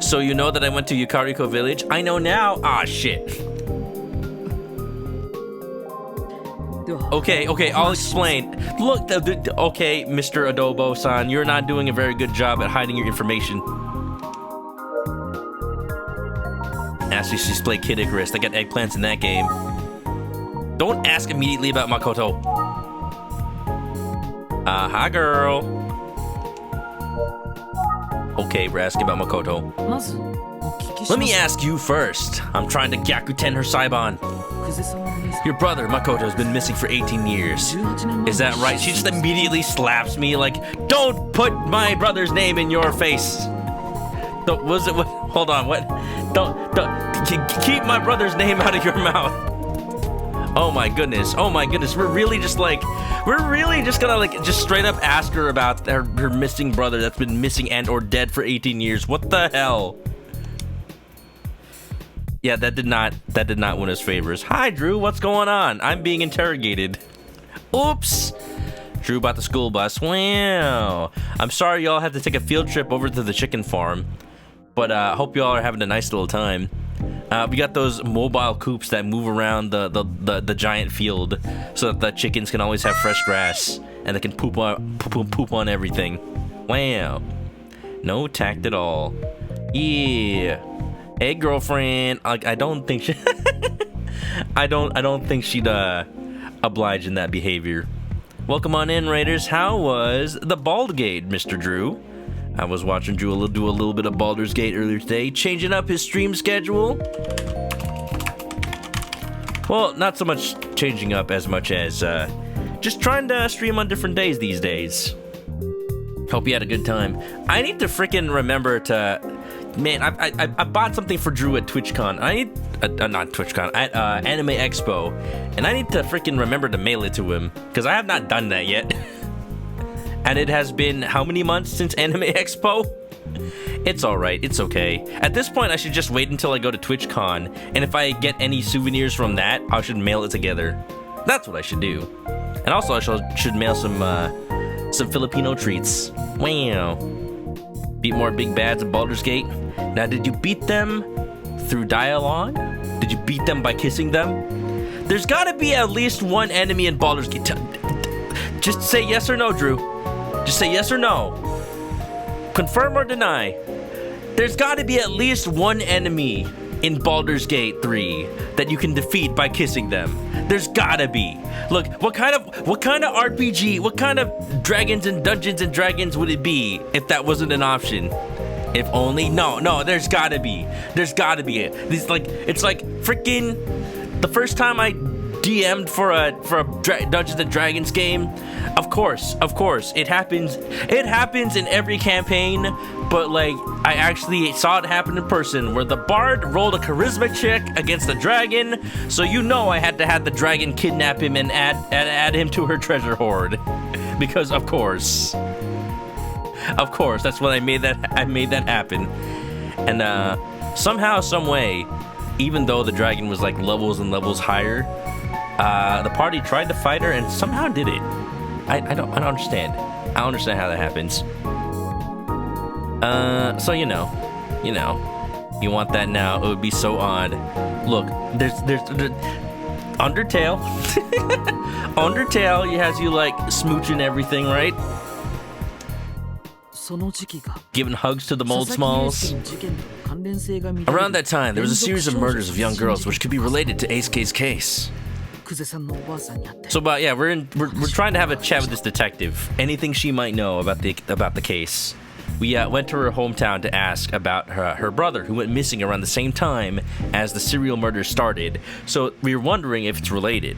So you know that I went to Yukariko village? I know now. Ah, shit. Okay, I'll explain. Look, okay, Mr. Adobo-san, you're not doing a very good job at hiding your information. Actually, she's played Kid Icarus. They got eggplants in that game. Don't ask immediately about Makoto. Hi, girl. Okay, we're asking about Makoto. Let me ask you first. I'm trying to Gyakuten her Saiban. Your brother, Makoto, has been missing for 18 years. Is that right? She just immediately slaps me like, don't put my brother's name in your face. Was it what? Hold on, what? Don't keep my brother's name out of your mouth. Oh my goodness. We're really just gonna just straight up ask her about her missing brother that's been missing and or dead for 18 years. What the hell? Yeah, that did not win us favors. Hi, Drew. What's going on? I'm being interrogated. Oops. Drew bought the school bus. Wow. I'm sorry y'all have to take a field trip over to the chicken farm, but hope y'all are having a nice little time. We got those mobile coops that move around the giant field, so that the chickens can always have fresh grass and they can poop on everything. Wow. No tact at all. Yeah. Hey, girlfriend. I don't think she I don't think she'd oblige in that behavior. Welcome on in, Raiders. How was the Bald Gate, Mr. Drew? I was watching Drew do a little bit of Baldur's Gate earlier today, changing up his stream schedule. Well, not so much changing up as much as just trying to stream on different days these days. Hope you had a good time. I need to freaking remember to... Man, I bought something for Drew at TwitchCon. I need... not TwitchCon, at Anime Expo. And I need to freaking remember to mail it to him, because I have not done that yet. And it has been how many months since Anime Expo? It's alright, it's okay. At this point, I should just wait until I go to TwitchCon, and if I get any souvenirs from that, I should mail it together. That's what I should do. And also, I should mail some Filipino treats. Wow. Beat more big bads in Baldur's Gate. Now, did you beat them through dialogue? Did you beat them by kissing them? There's gotta be at least one enemy in Baldur's Gate. Just say yes or no, Drew. Just say yes or no. Confirm or deny. There's gotta be at least one enemy in Baldur's Gate 3 that you can defeat by kissing them. There's gotta be. Look, what kind of RPG, what kind of Dragons and Dungeons and Dragons would it be if that wasn't an option? If only, no, there's gotta be. There's gotta be it. It's like freaking the first time I DM'd for a Dungeons and Dragons game. Of course, it happens in every campaign, but like I actually saw it happen in person where the bard rolled a charisma check against the dragon, so you know I had to have the dragon kidnap him and add him to her treasure hoard, because of course that's when I made that happen. And somehow, some way, even though the dragon was like levels and levels higher, the party tried to fight her and somehow did it. I don't understand. I don't understand how that happens. So you you want that now? It would be so odd. Look, there's Undertale. Undertale has you like smooching everything, right? Giving hugs to the mold smalls. Around that time, there was a series of murders of young girls which could be related to Eisuke's case. So, we're trying to have a chat with this detective. Anything she might know about the case. We went to her hometown to ask about her brother, who went missing around the same time as the serial murder started. So we were wondering if it's related.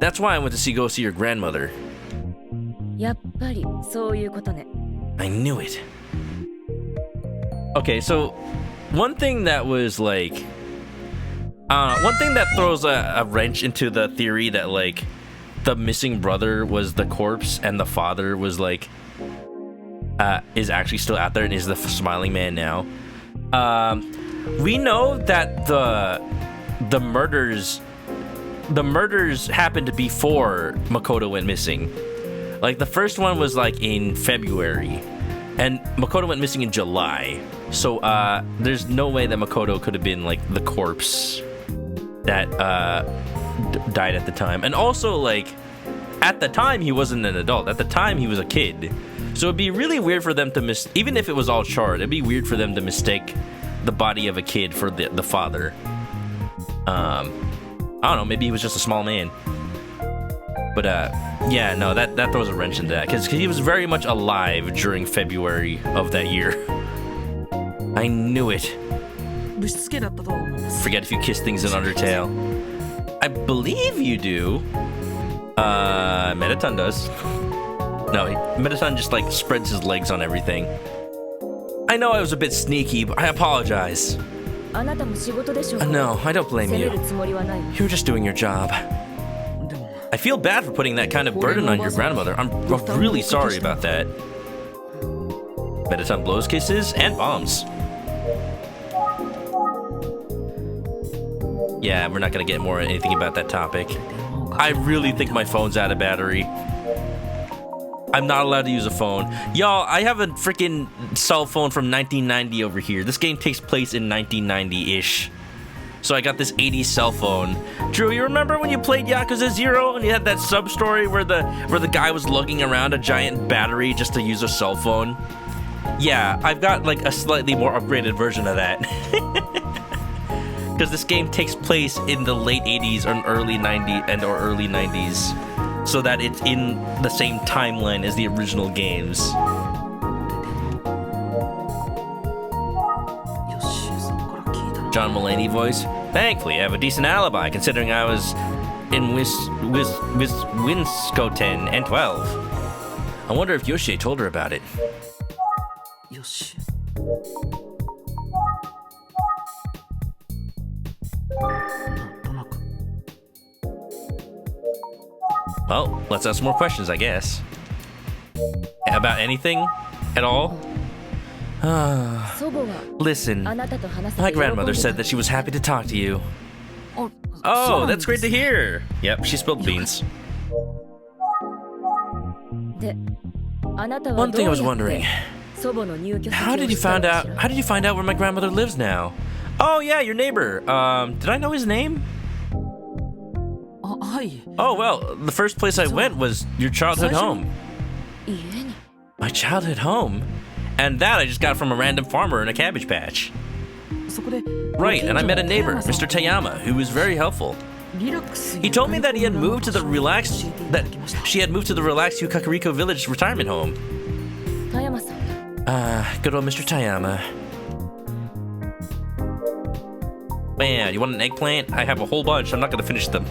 That's why I went to go see your grandmother. I knew it. Okay, so one thing that was like, one thing that throws a wrench into the theory that like the missing brother was the corpse and the father was like is actually still out there and is the smiling man now. We know that the murders the murders happened before Makoto went missing. Like, the first one was like in February, and Makoto went missing in July. So there's no way that Makoto could have been like the corpse that died at the time. And also, like, at the time he wasn't an adult. At the time he was a kid. So it'd be really weird for them to even if it was all charred, it'd be weird for them to mistake the body of a kid for the father. I don't know, maybe he was just a small man. But yeah, no, that throws a wrench into that, because he was very much alive during February of that year. I knew it. Forget if you kiss things in Undertale. I believe you do. Mettaton does. No, Mettaton just like spreads his legs on everything. I know I was a bit sneaky, but I apologize. No, I don't blame you. You're just doing your job. I feel bad for putting that kind of burden on your grandmother. I'm really sorry about that. Mettaton blows kisses and bombs. Yeah, we're not gonna get more anything about that topic. I really think my phone's out of battery. I'm not allowed to use a phone. Y'all, I have a freaking cell phone from 1990 over here. This game takes place in 1990-ish. So I got this 80s cell phone. Drew, you remember when you played Yakuza 0 and you had that sub-story where the guy was lugging around a giant battery just to use a cell phone? Yeah, I've got like a slightly more upgraded version of that. Because this game takes place in the late 80s or early 90s. So that it's in the same timeline as the original games. John Mulaney voice. Thankfully, I have a decent alibi, considering I was in Winskoten and 12. I wonder if Yoshi told her about it. Well, let's ask more questions, I guess. About anything at all? Listen, my grandmother said that she was happy to talk to you. Oh, that's great to hear. Yep, she spilled beans. One thing I was wondering, how did you find out where my grandmother lives now? Oh yeah, your neighbor. Did I know his name? Oh, well, the first place I went was your childhood home. My childhood home? And that I just got from a random farmer in a cabbage patch. Right, and I met a neighbor, Mr. Tayama, who was very helpful. He told me that she had moved to the relaxed Kakariko Village retirement home. Good old Mr. Tayama. Man, you want an eggplant? I have a whole bunch. I'm not gonna finish them.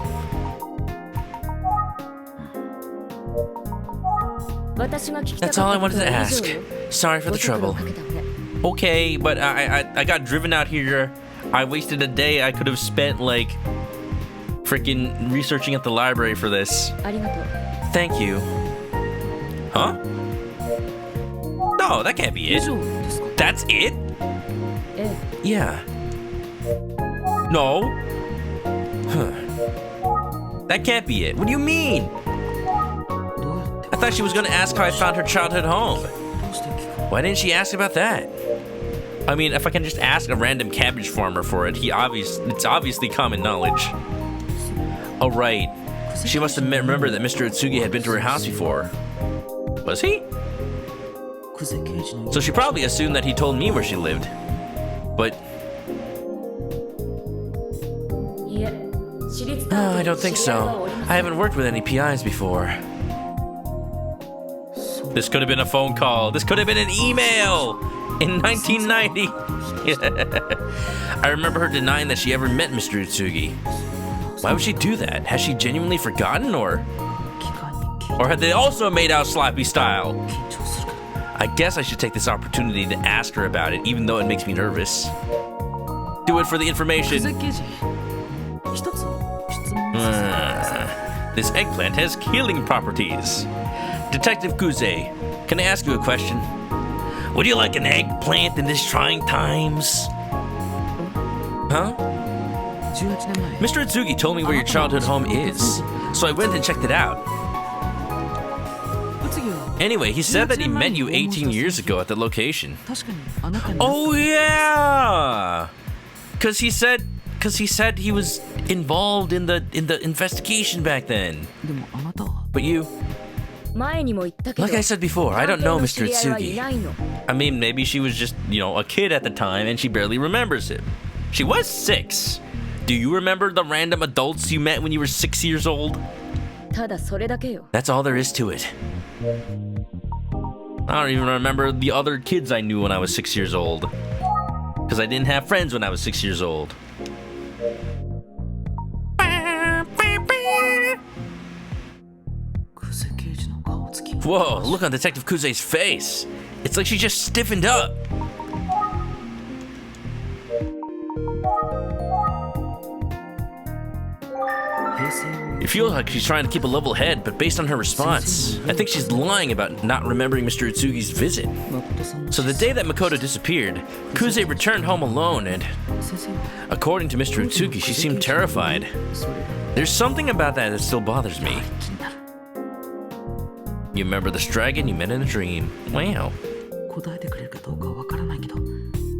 That's all I wanted to ask. Sorry for the trouble. Okay, but I got driven out here. I wasted a day I could have spent, like, freaking researching at the library for this. Thank you. Huh? No, that can't be it. That's it? Yeah. No. Huh. That can't be it. What do you mean? I thought she was going to ask how I found her childhood home. Why didn't she ask about that? I mean, if I can just ask a random cabbage farmer for it, it's obviously common knowledge. Oh, right. She must have remembered that Mr. Utsugi had been to her house before. Was he? So she probably assumed that he told me where she lived. But... I don't think so. I haven't worked with any PIs before. This could have been a phone call. This could have been an email in 1990. I remember her denying that she ever met Mr. Utsugi. Why would she do that? Has she genuinely forgotten, or had they also made out sloppy style? I guess I should take this opportunity to ask her about it, even though it makes me nervous. Do it for the information. This eggplant has healing properties. Detective Kuze, can I ask you a question? Would you like an eggplant in these trying times? Huh? Mr. Atsugi told me where your childhood home is, so I went and checked it out. Anyway, he said that he met you 18 years ago at the location. Oh yeah! Cause he said he was involved in the investigation back then. But you, like I said before, I don't know Mr. Atsugi. I mean, maybe she was just, a kid at the time and she barely remembers him. She was 6. Do you remember the random adults you met when you were 6 years old? That's all there is to it. I don't even remember the other kids I knew when I was 6 years old. Because I didn't have friends when I was 6 years old. Whoa, look on Detective Kuze's face. It's like she just stiffened up. It feels like she's trying to keep a level head, but based on her response, I think she's lying about not remembering Mr. Utsugi's visit. So the day that Makoto disappeared, Kuze returned home alone, and according to Mr. Utsugi, she seemed terrified. There's something about that still bothers me. You remember this dragon you met in a dream. Wow.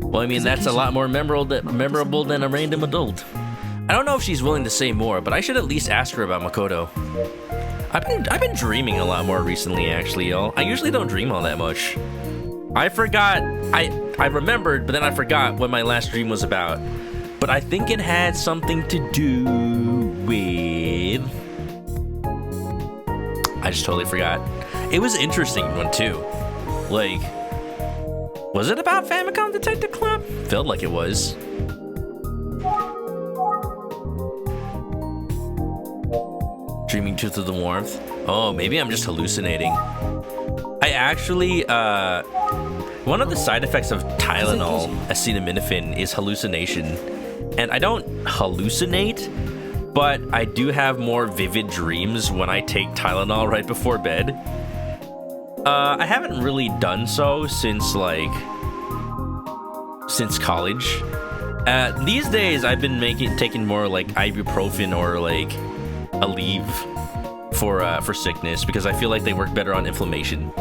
Well, I mean, that's a lot more memorable than a random adult. I don't know if she's willing to say more, but I should at least ask her about Makoto. I've been dreaming a lot more recently, actually, y'all. I usually don't dream all that much. I forgot. I remembered, but then I forgot what my last dream was about. But I think it had something to do with... I just totally forgot. It was an interesting one, too. Like, was it about Famicom Detective Club? Felt like it was. Dreaming too through the warmth. Oh, maybe I'm just hallucinating. I actually, one of the side effects of Tylenol, acetaminophen, is hallucination. And I don't hallucinate, but I do have more vivid dreams when I take Tylenol right before bed. I haven't really done so since college. These days, I've been taking more like ibuprofen or like Aleve for sickness because I feel like they work better on inflammation.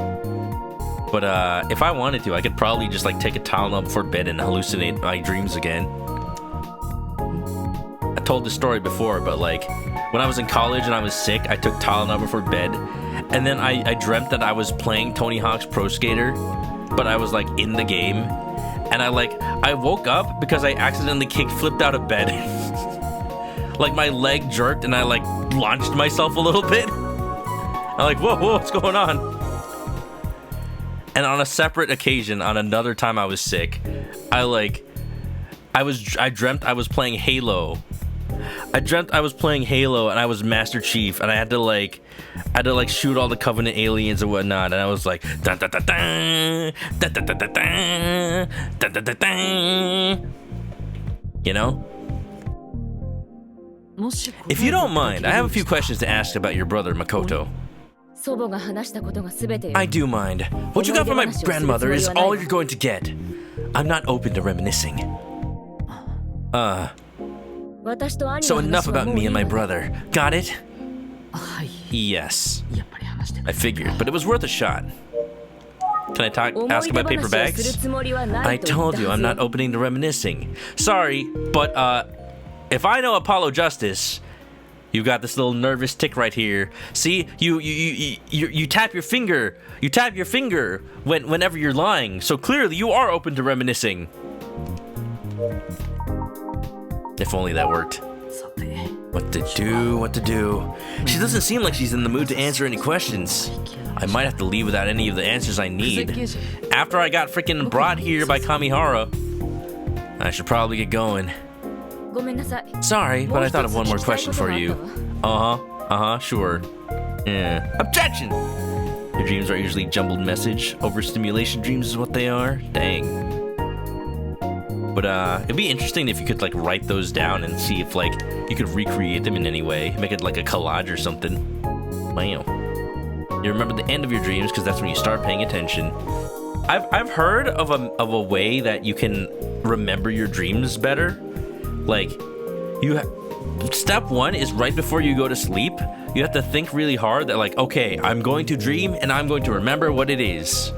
But if I wanted to, I could probably just like take a Tylenol before bed and hallucinate my dreams again. I told this story before, but like when I was in college and I was sick, I took Tylenol before bed, and then I dreamt that I was playing Tony Hawk's Pro Skater, but I was like in the game, and I woke up because I accidentally flipped out of bed. Like my leg jerked and I like launched myself a little bit. I'm like, whoa, what's going on? And on a separate occasion, on another time I was sick, I dreamt I was playing Halo. I dreamt I was playing Halo and I was Master Chief and I had to shoot all the Covenant aliens and whatnot, and I was like dun, dun, dun, dun, dun, dun, dun, dun, dun, dun, dun, dun. You know? If you don't mind, I have a few questions to ask about your brother Makoto. I do mind. What you got from my grandmother is all you're going to get. I'm not open to reminiscing. So enough about me and my brother. Got it? Yes. I figured, but it was worth a shot. Can I ask about paper bags? I told you I'm not opening to reminiscing. Sorry, but if I know Apollo Justice, you've got this little nervous tick right here. See, you tap your finger. You tap your finger whenever you're lying. So clearly you are open to reminiscing. If only that worked. What to do? She doesn't seem like she's in the mood to answer any questions. I might have to leave without any of the answers I need. After I got freaking brought here by Kamihara, I should probably get going. Sorry, but I thought of one more question for you. Sure. Yeah. Objection! Your dreams are usually jumbled message. Overstimulation dreams is what they are. Dang. But it'd be interesting if you could like write those down and see if like you could recreate them in any way. Make it like a collage or something. Wow. You remember the end of your dreams because that's when you start paying attention. I've heard of a way that you can remember your dreams better. Like Step one is right before you go to sleep. You have to think really hard that like, okay, I'm going to dream and I'm going to remember what it is.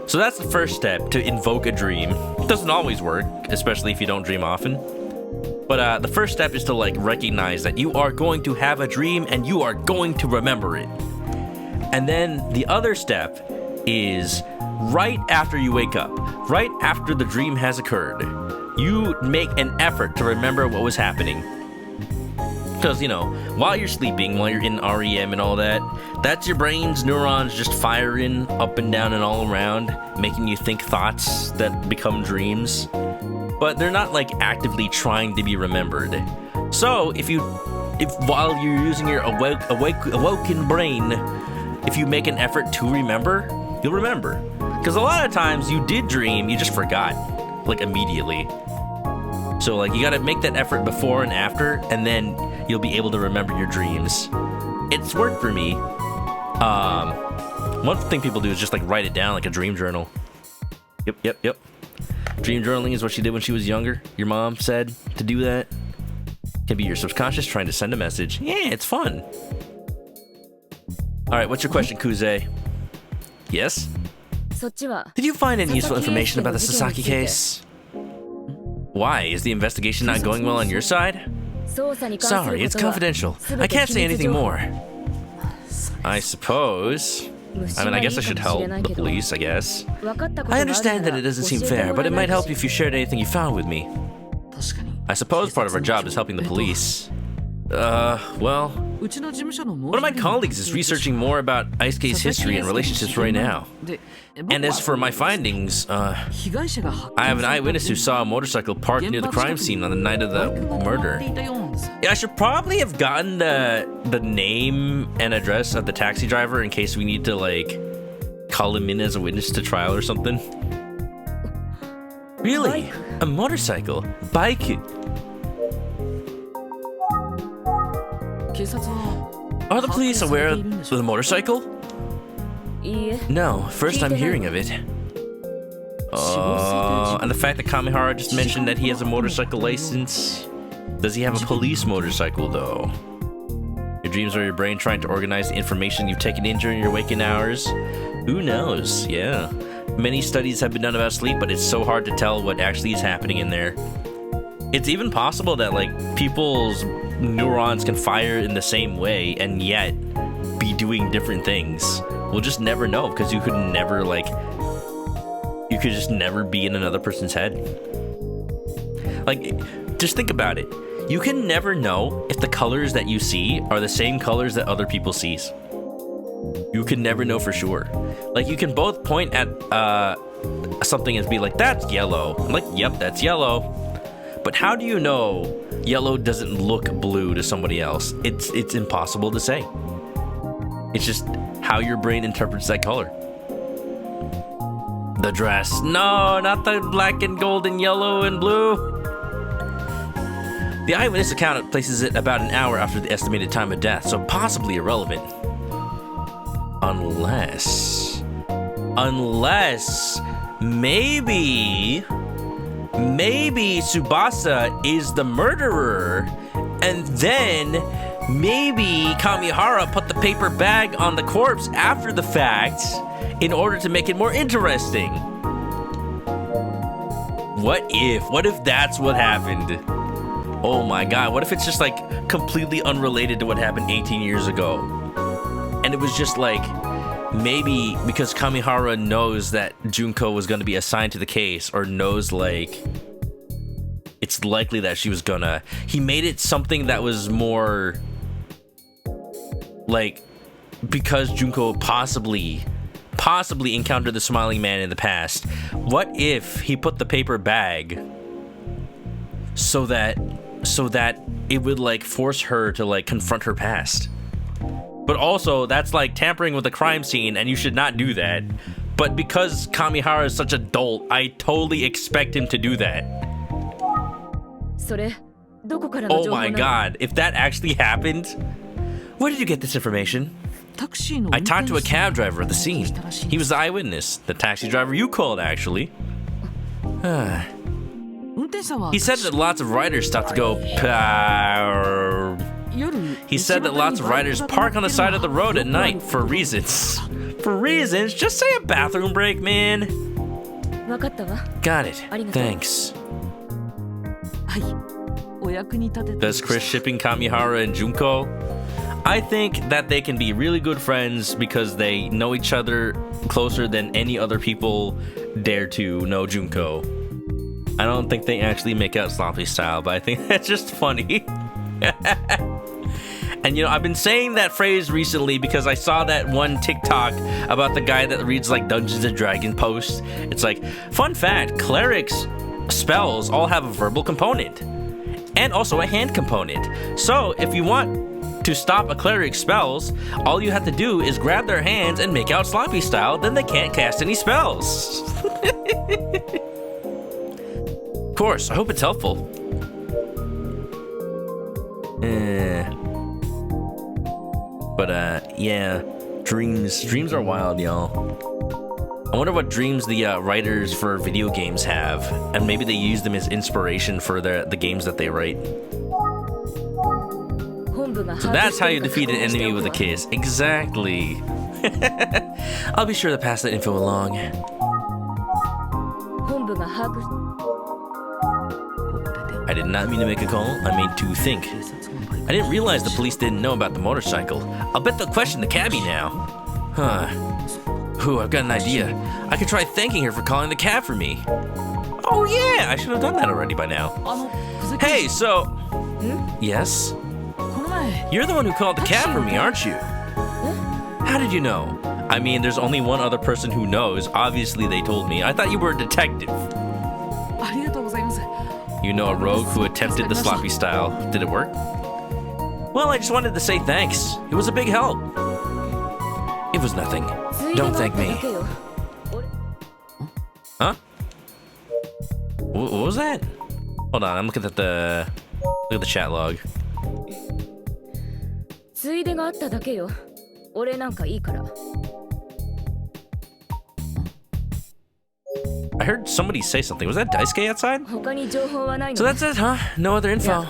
So that's the first step, to invoke a dream. It doesn't always work, especially if you don't dream often. But the first step is to like recognize that you are going to have a dream and you are going to remember it. And then the other step is right after you wake up, right after the dream has occurred, you make an effort to remember what was happening. Because, you know, while you're sleeping, while you're in REM and all that, that's your brain's neurons just firing up and down and all around, making you think thoughts that become dreams. But they're not like actively trying to be remembered. So if while you're using your awoken brain, if you make an effort to remember, you'll remember. Because a lot of times you did dream, you just forgot, like immediately. So like you gotta make that effort before and after, and then you'll be able to remember your dreams. It's worked for me. One thing people do is just like write it down like a dream journal. Yep. Dream journaling is what she did when she was younger. Your mom said to do that. Can be your subconscious trying to send a message. Yeah, it's fun. Alright, what's your question, Kuze? Yes? Did you find any useful information about the Sasaki case? Why? Is the investigation not going well on your side? Sorry, it's confidential. I can't say anything more. I suppose. I mean, I guess I should help the police, I guess. I understand that it doesn't seem fair, but it might help if you shared anything you found with me. I suppose part of our job is helping the police. Well, one of my colleagues is researching more about Ice Case history and relationships right now. And as for my findings, I have an eyewitness who saw a motorcycle parked near the crime scene on the night of the murder. Yeah, I should probably have gotten the name and address of the taxi driver in case we need to, like, call him in as a witness to trial or something. Really? A motorcycle? Bike? Are the police aware of the motorcycle? No, first I'm hearing of it. And the fact that Kamihara just mentioned that he has a motorcycle license. Does he have a police motorcycle, though? Your dreams are your brain trying to organize the information you've taken in during your waking hours? Who knows? Yeah. Many studies have been done about sleep, but it's so hard to tell what actually is happening in there. It's even possible that, like, people's neurons can fire in the same way and yet be doing different things. We'll just never know, because you could never, like, you could just never be in another person's head. Like, just think about it. You can never know if the colors that you see are the same colors that other people sees. You can never know for sure. Like, you can both point at something and be like, that's yellow. I'm like, yep, that's yellow. But how do you know yellow doesn't look blue to somebody else? It's impossible to say. It's just how your brain interprets that color. The dress. No, not the black and gold and yellow and blue. The eyewitness account places it about an hour after the estimated time of death, so possibly irrelevant. Unless maybe Tsubasa is the murderer, and then maybe Kamihara put the paper bag on the corpse after the fact in order to make it more interesting. What if that's what happened? Oh my god, what if it's just like completely unrelated to what happened 18 years ago? And it was just like, maybe because Kamihara knows that Junko was going to be assigned to the case, or knows like it's likely that she was gonna, he made it something that was more like, because Junko possibly encountered the smiling man in the past, what if he put the paper bag so that it would like force her to like confront her past? But also, that's like tampering with the crime scene, and you should not do that. But because Kamihara is such a dolt, I totally expect him to do that. Oh my god, if that actually happened. Where did you get this information? I talked to a cab driver at the scene. He was the eyewitness, the taxi driver you called, actually. He said that lots of riders stopped to go. He said that lots of riders park on the side of the road at night for reasons. For reasons? Just say a bathroom break, man. Got it. Thanks. Does Chris shipping Kamihara and Junko? I think that they can be really good friends because they know each other closer than any other people dare to know Junko. I don't think they actually make out sloppy style, but I think that's just funny. And you know, I've been saying that phrase recently because I saw that one TikTok about the guy that reads like Dungeons and Dragons posts. It's like, fun fact, clerics spells all have a verbal component and also a hand component. So if you want to stop a cleric's spells, all you have to do is grab their hands and make out sloppy style, then they can't cast any spells. Of course, I hope it's helpful. But yeah, dreams are wild, y'all. I wonder what dreams the writers for video games have, and maybe they use them as inspiration for the games that they write. So that's how you defeat an enemy with a kiss. Exactly. I'll be sure to pass that info along. I did not mean to make a call, I meant to think. I didn't realize the police didn't know about the motorcycle. I'll bet they'll question the cabbie now. Huh. Ooh, I've got an idea. I could try thanking her for calling the cab for me. Oh yeah, I should have done that already by now. Hey, so... Yes? You're the one who called the cab for me, aren't you? How did you know? I mean, there's only one other person who knows. Obviously, they told me. I thought you were a detective. You know a rogue who attempted the sloppy style. Did it work? Well, I just wanted to say thanks. It was a big help. It was nothing. Don't thank me. Huh? What was that? Hold on, I'm looking at the chat log. I heard somebody say something. Was that Daisuke outside? So that's it, huh? No other info.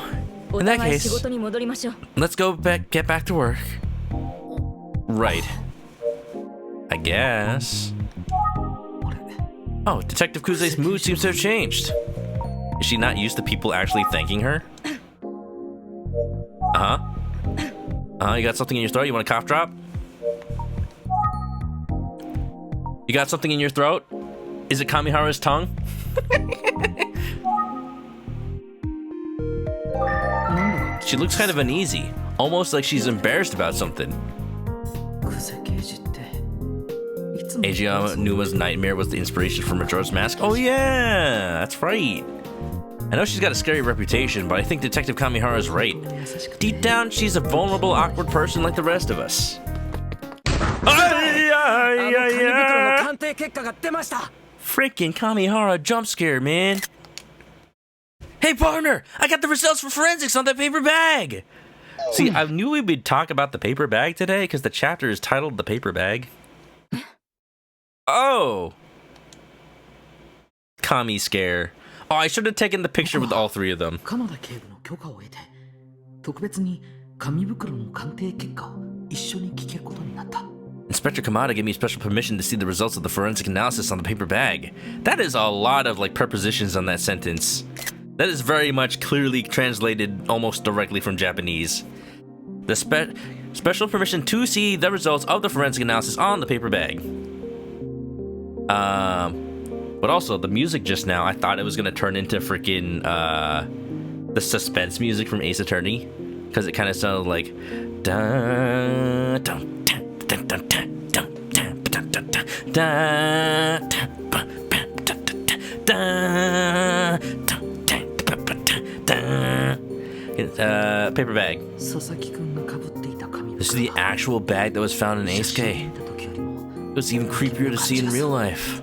In that case, let's get back to work. Right. I guess. Oh, Detective Kuze's mood seems to have changed. Is she not used to people actually thanking her? You got something in your throat? You want a cough drop? You got something in your throat? Is it Kamihara's tongue? She looks kind of uneasy, almost like she's embarrassed about something. Eiji Aonuma's nightmare was the inspiration for Majora's Mask. Oh yeah, that's right. I know she's got a scary reputation, but I think Detective Kamihara is right. Deep down, she's a vulnerable, awkward person like the rest of us. Freaking Kamihara jump scare, man. Hey partner, I got the results for forensics on that paper bag. See, I knew we would talk about the paper bag today because the chapter is titled The Paper Bag. Oh. Kami scare. Oh, I should have taken the picture with all three of them. Inspector Kamada gave me special permission to see the results of the forensic analysis on the paper bag. That is a lot of like prepositions on that sentence. That is very much clearly translated almost directly from Japanese. The special permission to see the results of the forensic analysis on the paper bag. But also the music just now, I thought it was gonna turn into freaking the suspense music from Ace Attorney, because it kind of sounded like dun dun dun dun dun dun dun dun dun dun dun dun. Paper bag. This is the actual bag that was found in Aisuke. It was even creepier to see in real life.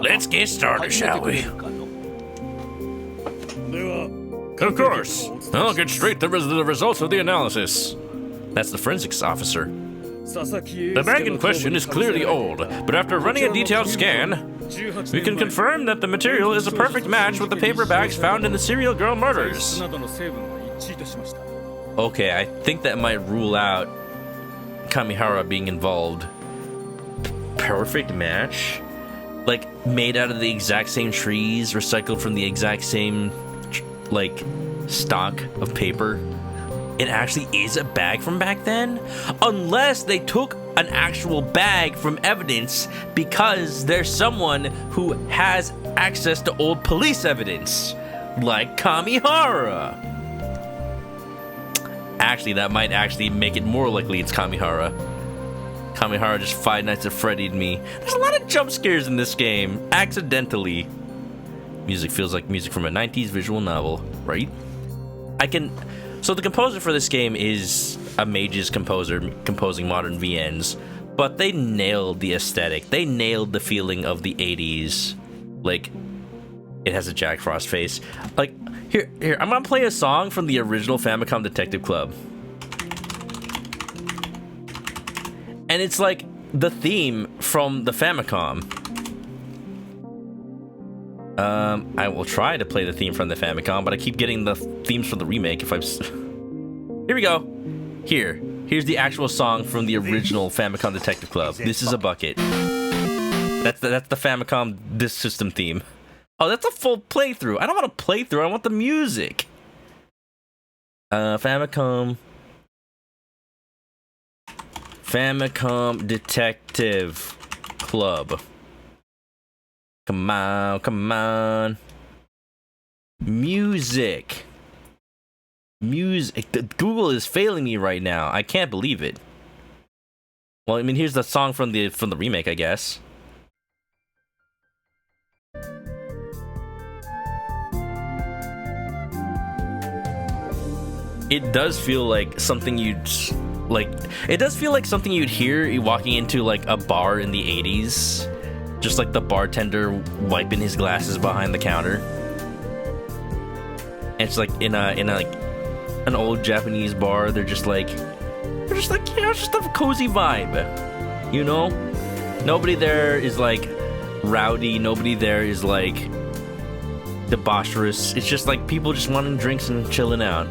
Let's get started, shall we? Of course. I'll get straight to the results of the analysis. That's the forensics officer. The bag in question is clearly old, but after running a detailed scan, We can confirm that the material is a perfect match with the paper bags found in the serial girl murders. Okay, I think that might rule out Kamihara being involved. Perfect match? Like, made out of the exact same trees, recycled from the exact same, like, stock of paper. It actually is a bag from back then? Unless they took an actual bag from evidence because there's someone who has access to old police evidence, like Kamihara. Actually, that might actually make it more likely it's Kamihara. Kamihara just Five Nights at Freddy'd me. There's a lot of jump scares in this game, accidentally. Music feels like music from a 90s visual novel, right? So the composer for this game is a Mage's composer composing modern VNs, but they nailed the aesthetic. They nailed the feeling of the 80s. Like, it has a Jack Frost face. Like, here, I'm gonna play a song from the original Famicom Detective Club. And it's like the theme from the Famicom. I will try to play the theme from the Famicom, but I keep getting the themes from the remake. Here we go. Here's the actual song from the original Famicom Detective Club. This is a bucket. That's the Famicom Disk System theme. Oh, that's a full playthrough. I don't want a playthrough. I want the music. Famicom Detective Club. Come on. Music. Google is failing me right now. I can't believe it. Well, I mean, here's the song from the remake, I guess. It does feel like something you'd hear walking into like a bar in the 80s. Just like the bartender wiping his glasses behind the counter. And it's like in an old Japanese bar. They're just like, it's just a cozy vibe. You know? Nobody there is like rowdy. Nobody there is like debaucherous. It's just like people just wanting drinks and chilling out.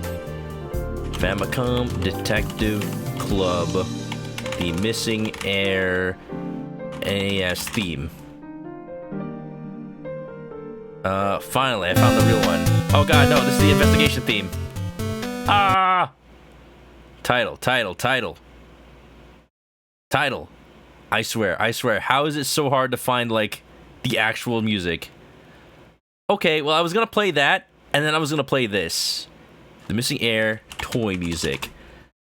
Famicom Detective Club. The Missing Air NES theme. Finally, I found the real one. Oh god, no, this is the investigation theme. Ah! Title. I swear, how is it so hard to find, like, the actual music? Okay, well, I was gonna play that, and then I was gonna play this. The Missing Air toy music.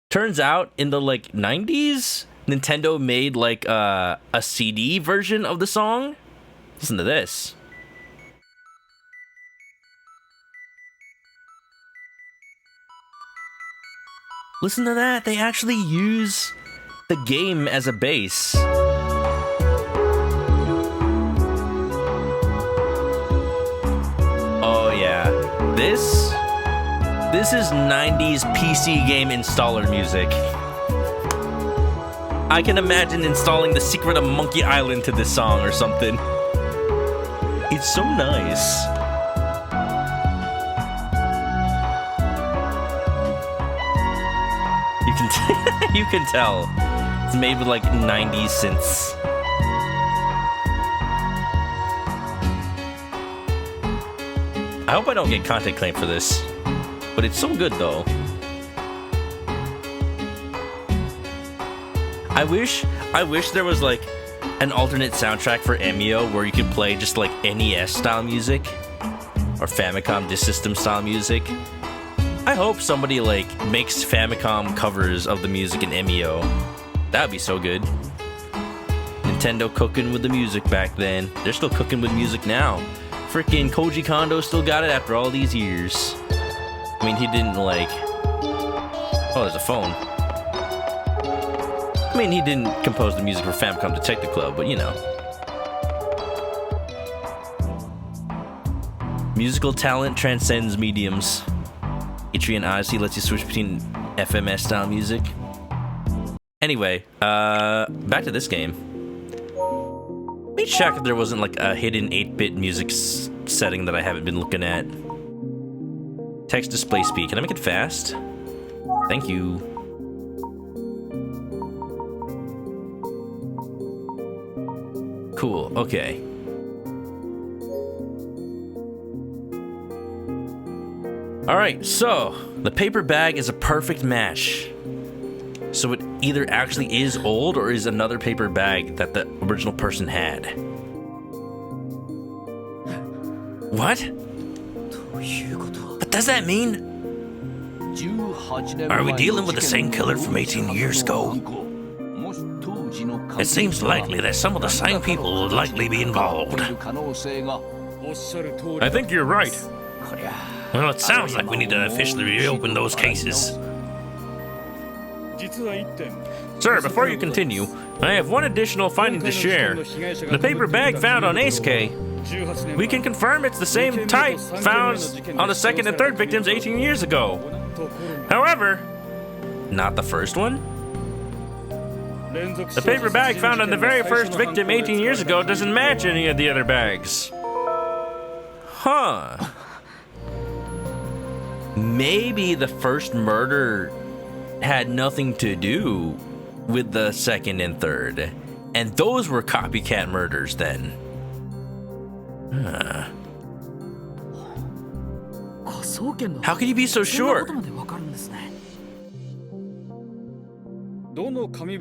Turns out, in the, like, 90s, Nintendo made, like, a CD version of the song. Listen to this. Listen to that. They actually use the game as a base. Oh, yeah. This is 90s PC game installer music. I can imagine installing The Secret of Monkey Island to this song or something. It's so nice. You can tell. It's made with like 90s synths. I hope I don't get content claim for this. But it's so good though. I wish there was like an alternate soundtrack for Emio where you could play just like NES style music or Famicom Disk System style music. I hope somebody like makes Famicom covers of the music in Emio. That'd be so good. Nintendo cooking with the music back then. They're still cooking with music now. Freaking Koji Kondo still got it after all these years. I mean, he didn't like... Oh, there's a phone. I mean, he didn't compose the music for Famicom Detective Club, but you know. Musical talent transcends mediums. Etrian Odyssey lets you switch between FMS style music. Anyway, back to this game. check if there wasn't like a hidden 8-bit music setting that I haven't been looking at. Text display speed. Can I make it fast? Thank you. Cool. Okay. Alright, so the paper bag is a perfect match. So it either actually is old or is another paper bag that the original person had. What? What does that mean? Are we dealing with the same killer from 18 years ago? It seems likely that some of the same people would likely be involved. I think you're right. Well, it sounds like we need to officially reopen those cases. Sir, before you continue, I have one additional finding to share. The paper bag found on Ace-K, we can confirm it's the same type found on the second and third victims 18 years ago. However, not the first one? The paper bag found on the very first victim 18 years ago doesn't match any of the other bags. Huh. Maybe the first murder had nothing to do with the second and third, and those were copycat murders then. Huh. How can you be so sure?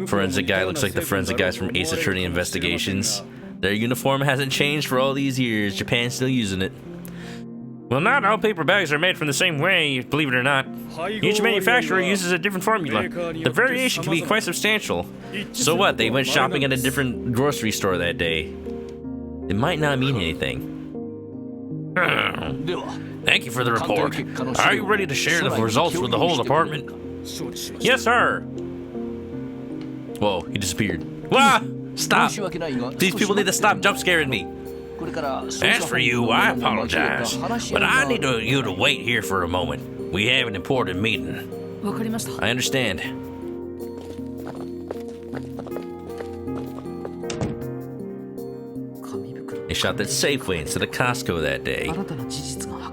Forensic guy looks like the forensic guys from Ace Attorney Investigations. Their uniform hasn't changed for all these years. Japan's still using it. Well, not all paper bags are made from the same way, believe it or not. Each manufacturer uses a different formula. The variation can be quite substantial. So what, they went shopping at a different grocery store that day. It might not mean anything. Thank you for the report. Are you ready to share the results with the whole department? Yes, sir. Whoa, he disappeared. Wah! Stop! These people need to stop jump scaring me. As for you, I apologize, but I need you to wait here for a moment. We have an important meeting. I understand. They shot that Safeway instead of Costco that day.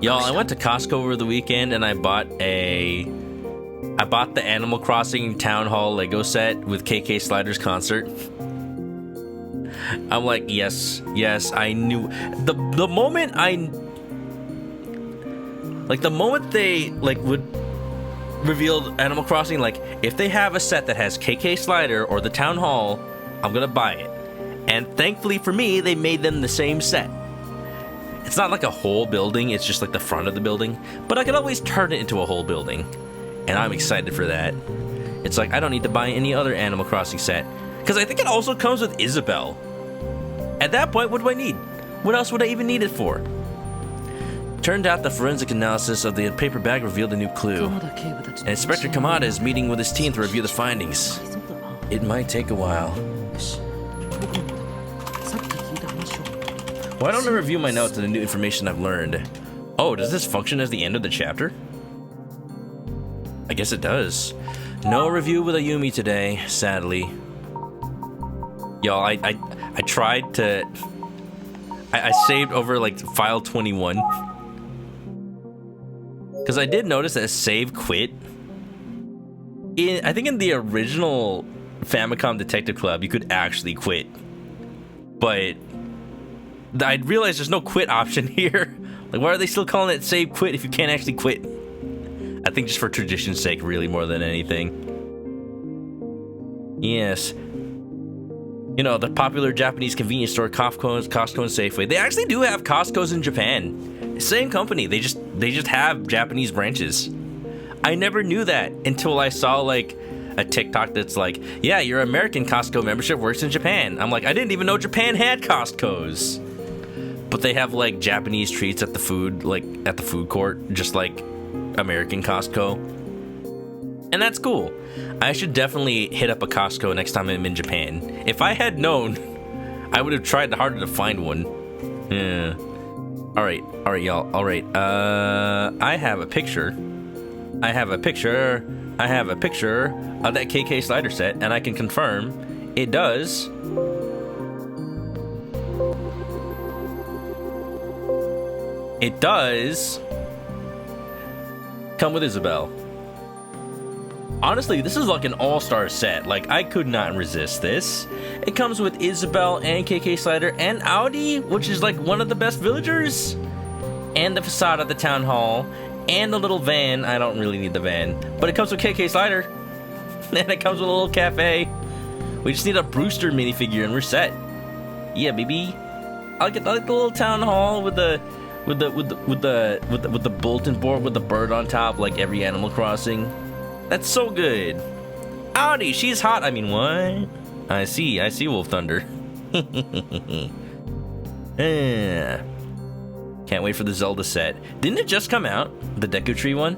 Y'all, I went to Costco over the weekend and I bought the Animal Crossing Town Hall Lego set with KK Slider's concert. I'm like, yes, I knew. The moment they would reveal Animal Crossing, like if they have a set that has KK Slider or the Town Hall, I'm gonna buy it. And thankfully for me, they made them the same set. It's not like a whole building, it's just like the front of the building, but I could always turn it into a whole building. And I'm excited for that. It's like I don't need to buy any other Animal Crossing set, because I think it also comes with Isabelle. At that point, what do I need? What else would I even need it for? Turned out the forensic analysis of the paper bag revealed a new clue. And Inspector Kamada is meeting with his team to review the findings. It might take a while. Why don't I review my notes and the new information I've learned? Oh, does this function as the end of the chapter? I guess it does. No review with Ayumi today, sadly. Y'all, I tried to... I saved over, like, file 21. Because I did notice that save quit. I think in the original Famicom Detective Club, you could actually quit. But I realized there's no quit option here. Like, why are they still calling it save quit if you can't actually quit? I think just for tradition's sake, really, more than anything. Yes. You know, the popular Japanese convenience store, Costco and Safeway. They actually do have Costco's in Japan. Same company. They just have Japanese branches. I never knew that until I saw, like, a TikTok that's like, yeah, your American Costco membership works in Japan. I'm like, I didn't even know Japan had Costco's. But they have, like, Japanese treats at the food court, just like American Costco. And that's cool. I should definitely hit up a Costco next time I'm in Japan. If I had known, I would have tried harder to find one. Yeah. Alright, y'all. Alright, I have a picture of that KK Slider set, and I can confirm it does it does come with Isabelle. Honestly, this is like an all-star set. Like, I could not resist this. It comes with Isabelle and KK Slider and Audi, which is like one of the best villagers, and the facade of the town hall, and the little van. I don't really need the van, but it comes with KK Slider, and it comes with a little cafe. We just need a Brewster minifigure, and we're set. Yeah, baby. I like the little town hall with the bulletin board with the bird on top, like every Animal Crossing. That's so good. Audi, she's hot. I mean, what? I see Wolf Thunder. Can't wait for the Zelda set. Didn't it just come out? The Deku Tree one?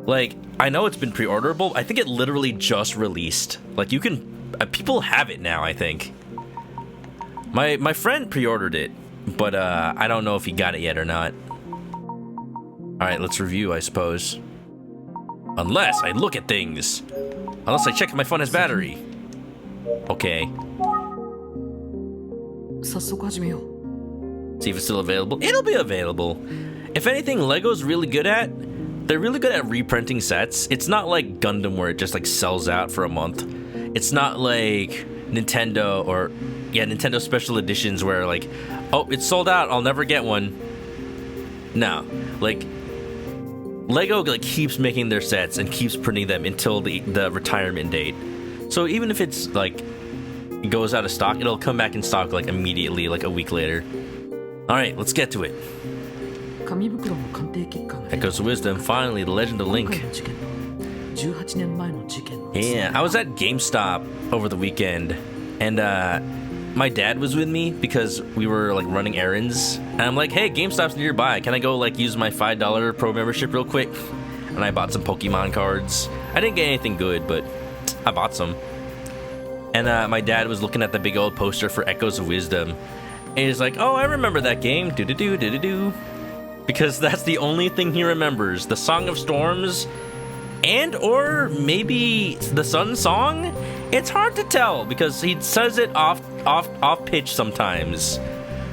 Like, I know it's been pre-orderable. I think it literally just released. Like, you can... people have it now, I think. My friend pre-ordered it, but I don't know if he got it yet or not. Alright, let's review, I suppose. Unless I look at things. Unless I check if my phone has battery. Okay. See if it's still available. It'll be available. If anything, Lego's really good at... They're really good at reprinting sets. It's not like Gundam where it just like sells out for a month. It's not like Nintendo or... Yeah, Nintendo special editions where like... Oh, it's sold out. I'll never get one. No. Like... Lego like keeps making their sets and keeps printing them until the retirement date. So even if it's like it goes out of stock, it'll come back in stock like immediately, like a week later. All right, let's get to it. Echoes of Wisdom. Finally, the Legend of Link. Yeah, I was at GameStop over the weekend, and my dad was with me because we were like running errands, and I'm like, hey, GameStop's nearby, can I go like use my $5 pro membership real quick? And I bought some Pokemon cards. I didn't get anything good, but I bought some. And my dad was looking at the big old poster for Echoes of Wisdom, and he's like, oh, I remember that game, do-do-do. Because that's the only thing he remembers, the Song of Storms, and or maybe the Sun Song. It's hard to tell because he says it off pitch sometimes.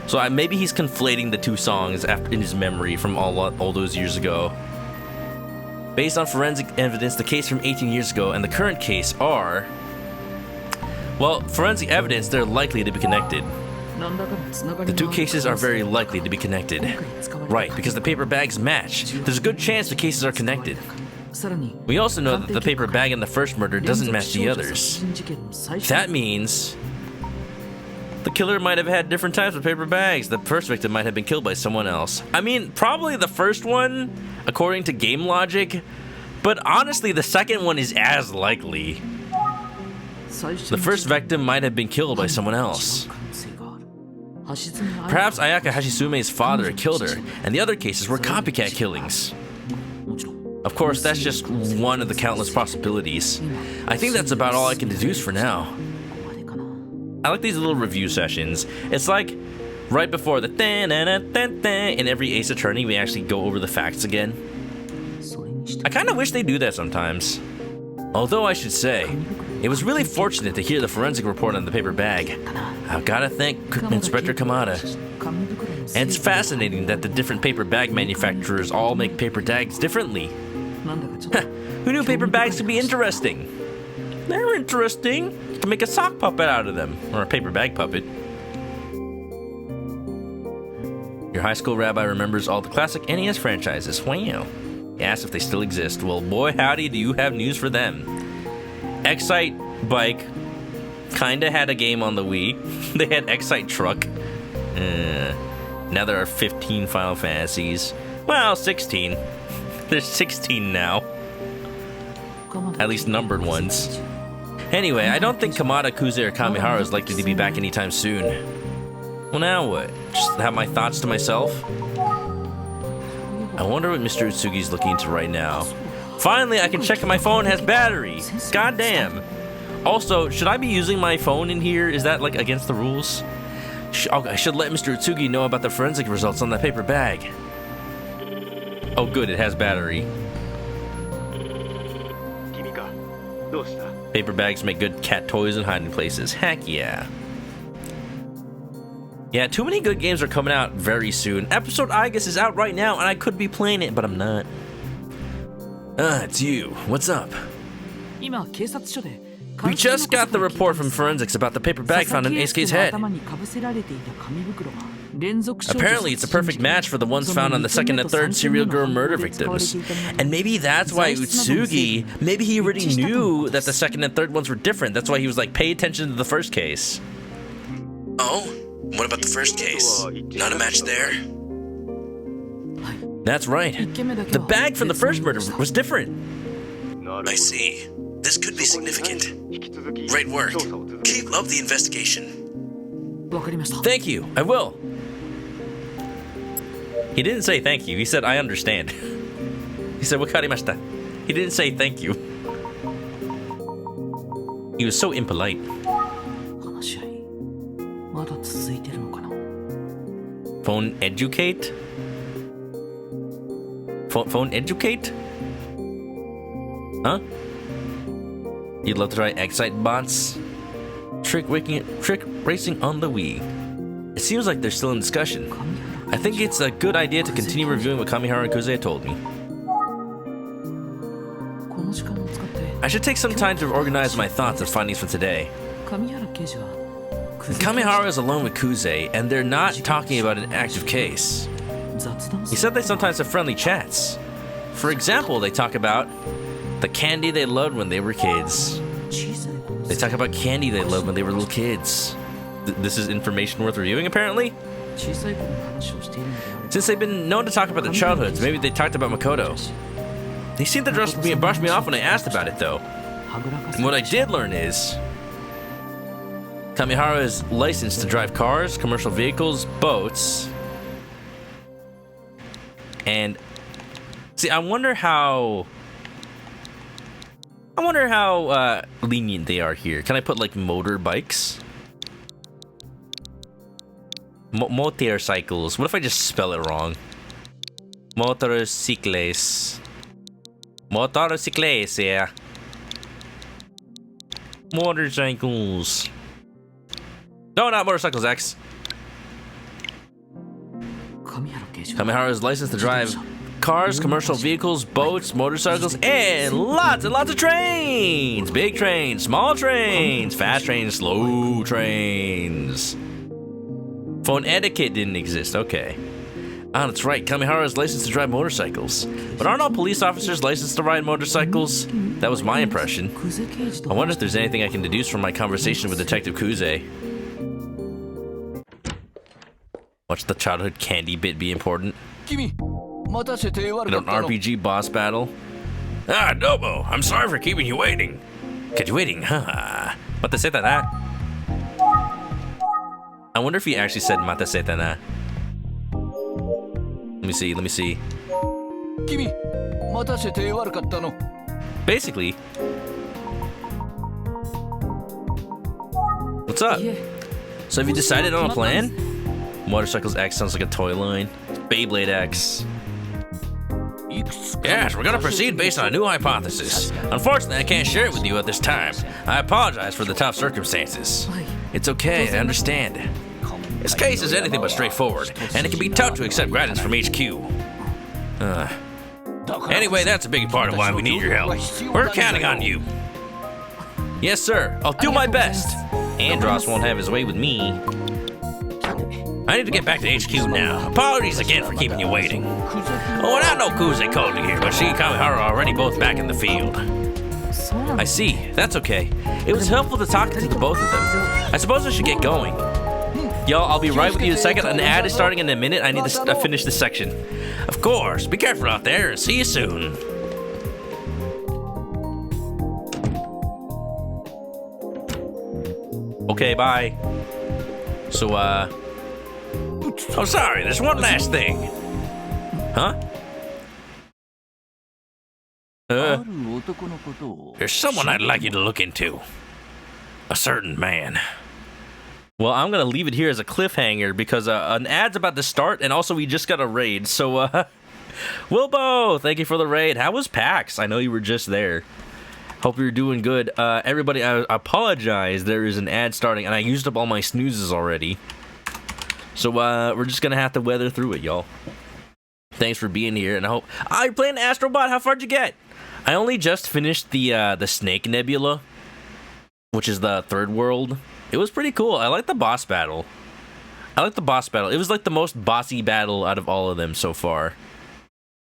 So maybe he's conflating the two songs in his memory from all those years ago. Based on forensic evidence, the case from 18 years ago and the current case are... Well, forensic evidence, they're likely to be connected. The two cases are very likely to be connected. Right, because the paper bags match. There's a good chance the cases are connected. We also know that the paper bag in the first murder doesn't match the others. That means the killer might have had different types of paper bags. The first victim might have been killed by someone else. I mean, probably the first one, according to game logic, but honestly, the second one is as likely. The first victim might have been killed by someone else. Perhaps Ayaka Hashisume's father killed her, and the other cases were copycat killings. Of course, that's just one of the countless possibilities. I think that's about all I can deduce for now. I like these little review sessions. It's like right before the in every Ace Attorney, we actually go over the facts again. I kind of wish they do that sometimes. Although I should say, it was really fortunate to hear the forensic report on the paper bag. I've got to thank Inspector Kamada. And it's fascinating that the different paper bag manufacturers all make paper bags differently. Who knew paper bags could be interesting? They're interesting. You can make a sock puppet out of them, or a paper bag puppet. Your high school rabbi remembers all the classic NES franchises. Wow. He asks if they still exist. Well, boy howdy, do you have news for them. Excite Bike kinda had a game on the Wii. They had Excite Truck. Now there are 15 Final Fantasies. Well, 16. There's 16 now. At least numbered ones. Anyway, I don't think Kamada, Kuze, or Kamihara is likely to be back anytime soon. Well, now what? Just have my thoughts to myself? I wonder what Mr. Utsugi's looking into right now. Finally, I can check if my phone has battery. God damn. Also, should I be using my phone in here? Is that, like, against the rules? I should let Mr. Utsugi know about the forensic results on that paper bag. Oh, good, it has battery. Paper bags make good cat toys and hiding places. Heck yeah. Yeah, too many good games are coming out very soon. Episode I guess is out right now, and I could be playing it, but I'm not. It's you. What's up? We just got the report from forensics about the paper bag found in Eisuke's head. Apparently, it's a perfect match for the ones found on the second and third serial girl murder victims. And maybe that's why Utsugi, maybe he already knew that the second and third ones were different. That's why he was like, pay attention to the first case. Oh? What about the first case? Not a match there? That's right. The bag from the first murder was different. I see. This could be significant. Great work. Keep up the investigation. Thank you. I will. He didn't say thank you. He said, I understand. He said, wakarimashita. He didn't say thank you. He was so impolite. Phone educate? Phone educate? Huh? You'd love to try Excite bots? Trick racing on the Wii. It seems like they're still in discussion. I think it's a good idea to continue reviewing what Kamihara and Kuze told me. I should take some time to organize my thoughts and findings from today. Kamihara is alone with Kuze, and they're not talking about an active case. He said they sometimes have friendly chats. For example, they talk about the candy they loved when they were kids. They talk about candy they loved when they were little kids. This is information worth reviewing, apparently? Since they've been known to talk about their childhoods, maybe they talked about Makoto. They seemed to brush me off when I asked about it, though. And what I did learn is Kamihara is licensed to drive cars, commercial vehicles, boats, and see, I wonder how lenient they are here. Can I put like motorbikes? Motorcycles. What if I just spell it wrong? Motorcycles. Motorcycles, yeah. Motorcycles. No, not motorcycles, X. Kamihara is licensed to drive cars, commercial vehicles, boats, motorcycles, and lots of trains! Big trains, small trains, fast trains, slow trains. Phone etiquette didn't exist, okay. Ah, that's right, Kamihara is licensed to drive motorcycles. But aren't all police officers licensed to ride motorcycles? That was my impression. I wonder if there's anything I can deduce from my conversation with Detective Kuze. Watch the childhood candy bit be important. In an RPG boss battle. Ah, Adobo, I'm sorry for keeping you waiting. Kept you waiting, huh? Mataseta na. I wonder if he actually said Mataseta na. Let me see. Basically. What's up? So have you decided on a plan? Motorcycles X sounds like a toy line. Beyblade X. Yes, we're gonna proceed based on a new hypothesis. Unfortunately, I can't share it with you at this time. I apologize for the tough circumstances. It's okay, I understand. This case is anything but straightforward, and it can be tough to accept guidance from HQ. Anyway, that's a big part of why we need your help. We're counting on you. Yes, sir. I'll do my best. Andros won't have his way with me. I need to get back to HQ now. Apologies again for keeping you waiting. Oh, and I know Kuze called you here, but she and Kamihara are already both back in the field. I see. That's okay. It was helpful to talk to the both of them. I suppose I should get going. Y'all, I'll be right with you in a second. An ad is starting in a minute. I need to finish this section. Of course. Be careful out there, and see you soon. Okay, bye. So, oh, sorry, there's one last thing. Huh? There's someone I'd like you to look into. A certain man. Well, I'm gonna leave it here as a cliffhanger because an ad's about to start, and also we just got a raid. So, Wilbo, thank you for the raid. How was PAX? I know you were just there. Hope you're doing good. Everybody, I apologize. There is an ad starting, and I used up all my snoozes already. So we're just gonna have to weather through it, y'all. Thanks for being here, and I hope you're playing Astrobot. How far'd you get? I only just finished the Snake Nebula, which is the third world. It was pretty cool. I like the boss battle. It was like the most bossy battle out of all of them so far.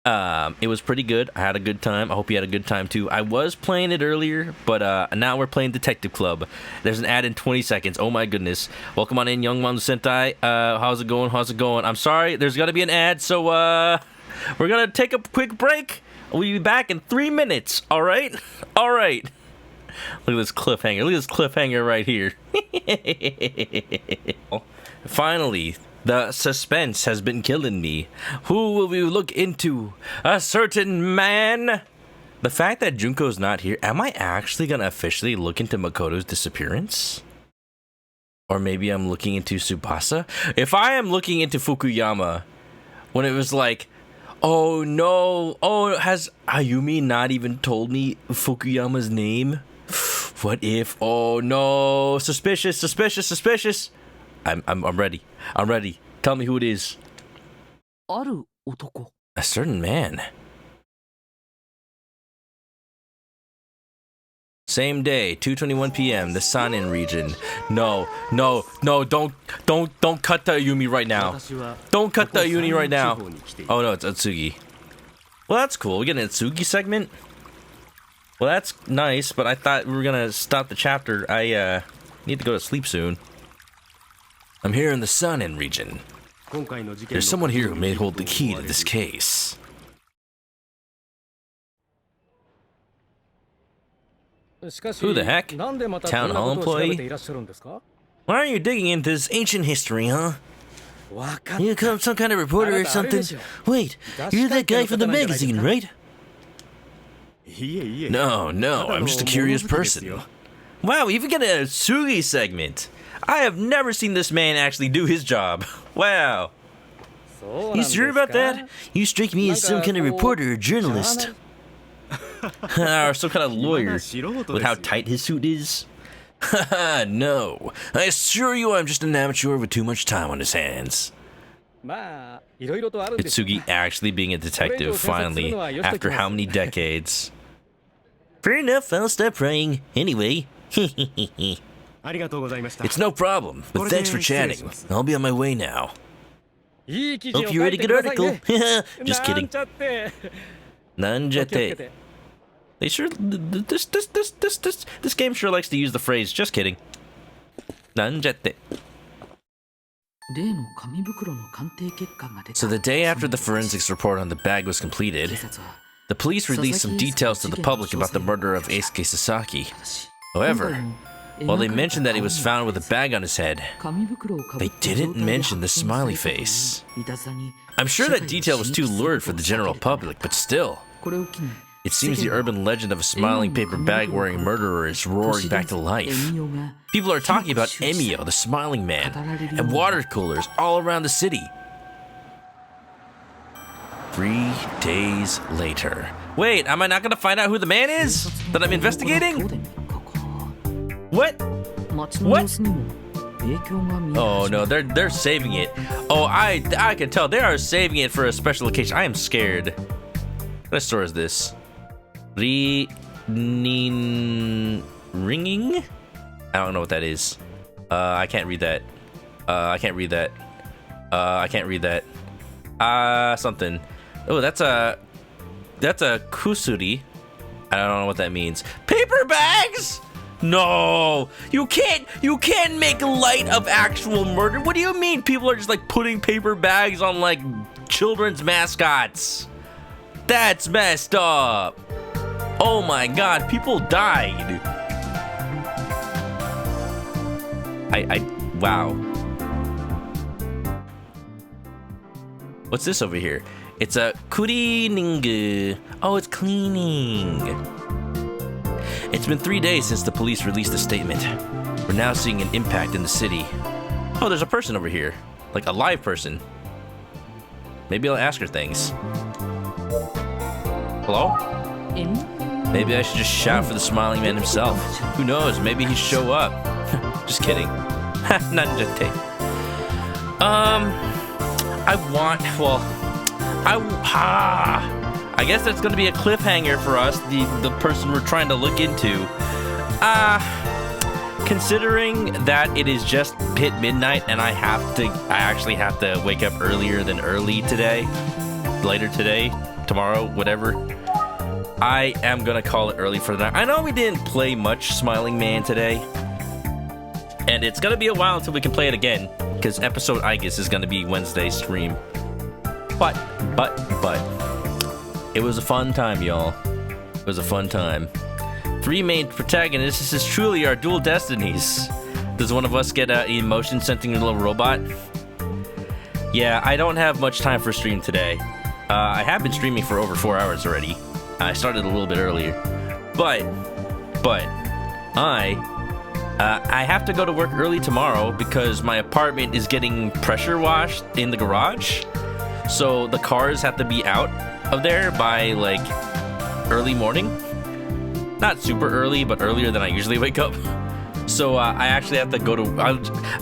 It was pretty good. I had a good time. I hope you had a good time too. I was playing it earlier, but now we're playing Detective Club. There's an ad in 20 seconds. Oh my goodness. Welcome on in, Young Manu Sentai. How's it going? I'm sorry, there's gotta be an ad, so we're gonna take a quick break. We'll be back in 3 minutes. All right. Look at this cliffhanger right here. Finally, the suspense has been killing me. Who will we look into? A certain man. The fact that Junko's not here, am I actually gonna officially look into Makoto's disappearance? Or maybe I'm looking into Tsubasa? If I am looking into Fukuyama, when it was like, oh no, has Ayumi not even told me Fukuyama's name? What if, oh no, suspicious. I'm ready. Tell me who it is. A certain man. Same day, 2:21 p.m. The Sanin region. No, don't cut the Ayumi right now. Don't cut the Ayumi right now. Oh no, it's Atsugi. Well, that's cool. We get an Atsugi segment. Well, that's nice, but I thought we were gonna stop the chapter. I need to go to sleep soon. I'm here in the Sanin region. There's someone here who may hold the key to this case. Who the heck? Town hall employee? Why are you digging into this ancient history, huh? You come some kind of reporter or something? Wait, you're that guy from the magazine, right? No, I'm just a curious person. Wow, we even get a Sugi segment. I have never seen this man actually do his job. Wow. You sure about that? You strike me as some kind of reporter or journalist. Or some kind of lawyer with how tight his suit is. Haha, no. I assure you I'm just an amateur with too much time on his hands. Itsugi actually being a detective, finally, after how many decades? Fair enough, I'll stop praying. Anyway. It's no problem, but thanks for chatting. I'll be on my way now. Hope you read a good article. Just kidding. Nanjate. They sure this game sure likes to use the phrase just kidding. Nanjate. So the day after the forensics report on the bag was completed, the police released some details to the public about the murder of Eisuke Sasaki. However, while they mentioned that he was found with a bag on his head, they didn't mention the smiley face. I'm sure that detail was too lurid for the general public, but still. It seems the urban legend of a smiling paper bag wearing murderer is roaring back to life. People are talking about Emio, the smiling man, and water coolers all around the city. 3 days later. Wait, am I not gonna find out who the man is that I'm investigating? What? Oh no, they're saving it. Oh, I can tell they are saving it for a special occasion. I am scared. What store is this? Ringing? I don't know what that is. I can't read that. I can't read that. Something. Oh, that's a kusuri. I don't know what that means. Paper bags? No, you can't make light of actual murder. What do you mean people are just like putting paper bags on like children's mascots? That's messed up. Oh my god, people died. Wow. What's this over here? It's a cleaning. Oh, it's cleaning. It's been 3 days since the police released a statement. We're now seeing an impact in the city. Oh, there's a person over here. Like a live person. Maybe I'll ask her things. Hello? Maybe I should just shout for the smiling man himself. Who knows, maybe he'd show up. Just kidding. Nanjate. I guess that's gonna be a cliffhanger for us, the person we're trying to look into. Considering that it is just hit midnight and I actually have to wake up earlier than later today, tomorrow, whatever. I am gonna call it early for that. I know we didn't play much Smiling Man today, and it's gonna be a while until we can play it again, because episode I guess is gonna be Wednesday stream. But it was a fun time, y'all. It was a fun time. 3 main protagonists. This is truly our dual destinies. Does one of us get an emotion sensing little robot? Yeah, I don't have much time for stream today. I have been streaming for over 4 hours already. I started a little bit earlier, but I have to go to work early tomorrow because my apartment is getting pressure washed in the garage. So the cars have to be out of there by like early morning. Not super early, but earlier than I usually wake up. So I actually have to go to...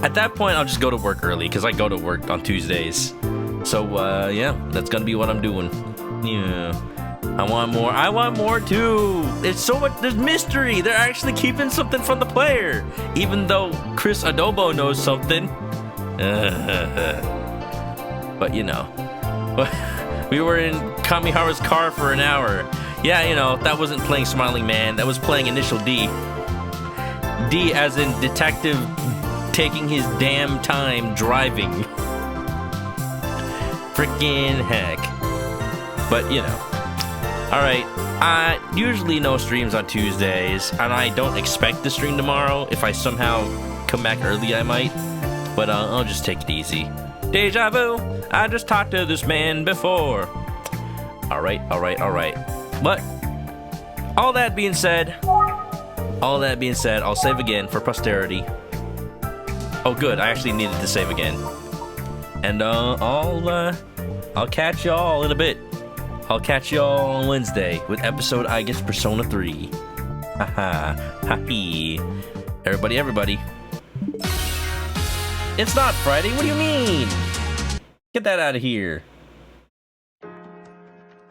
at that point, I'll just go to work early because I go to work on Tuesdays. So yeah, that's gonna be what I'm doing. Yeah. I want more too. There's so much, there's mystery. They're actually keeping something from the player. Even though Chris Adobo knows something. But you know. We were in Kamiharu's car for an hour. Yeah, you know, that wasn't playing Smiling Man. That was playing Initial D. D as in detective taking his damn time driving. Freaking heck. But you know. Alright, usually no streams on Tuesdays, and I don't expect to stream tomorrow. If I somehow come back early, I might. But I'll just take it easy. Deja vu, I just talked to this man before. Alright. But, all that being said, I'll save again for posterity. Oh good, I actually needed to save again. And I'll catch y'all in a bit. I'll catch y'all on Wednesday with episode, I guess, Persona 3. Haha. Ha-hee. Everybody. It's not Friday, what do you mean? Get that out of here.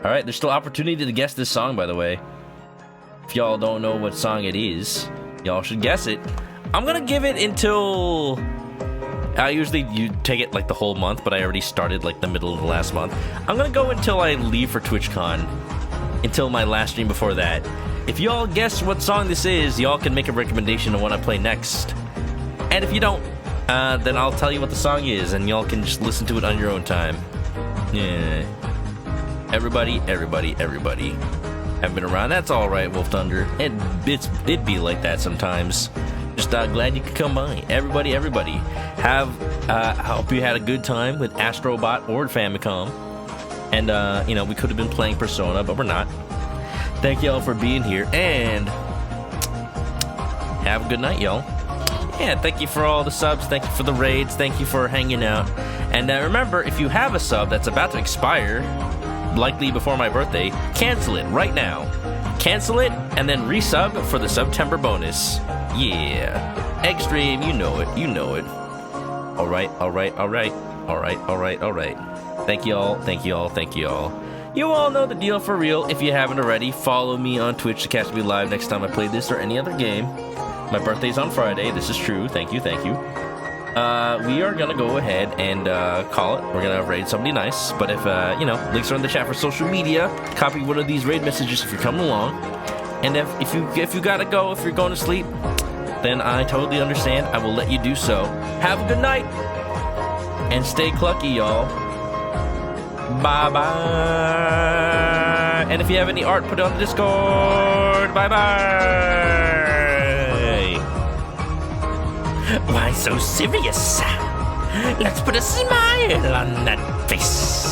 Alright, there's still opportunity to guess this song, by the way. If y'all don't know what song it is, y'all should guess it. I'm gonna give it until... usually you take it like the whole month, but I already started like the middle of the last month. I'm gonna go until I leave for TwitchCon. Until my last stream before that. If y'all guess what song this is, y'all can make a recommendation on what I play next. And if you don't, then I'll tell you what the song is, and y'all can just listen to it on your own time. Yeah. Everybody. Haven't been around. That's alright, Wolf Thunder. It'd be like that sometimes. Just glad you could come by. Everybody. I hope you had a good time with Astrobot or Famicom. And, you know, we could have been playing Persona, but we're not. Thank y'all for being here, and have a good night, y'all. Yeah, thank you for all the subs. Thank you for the raids. Thank you for hanging out. And remember, if you have a sub that's about to expire, likely before my birthday, cancel it right now. Cancel it, and then resub for the September bonus. Yeah. Extreme, you know it. Alright. Thank y'all. You all know the deal for real. If you haven't already, follow me on Twitch to catch me live next time I play this or any other game. My birthday's on Friday. This is true. Thank you. We are gonna go ahead and call it. We're gonna raid somebody nice. But if, you know, links are in the chat for social media. Copy one of these raid messages if you're coming along. And if you gotta go, if you're going to sleep, then I totally understand. I will let you do so. Have a good night. And stay clucky, y'all. Bye-bye. And if you have any art, put it on the Discord. Bye-bye. Why so serious? Let's put a smile on that face.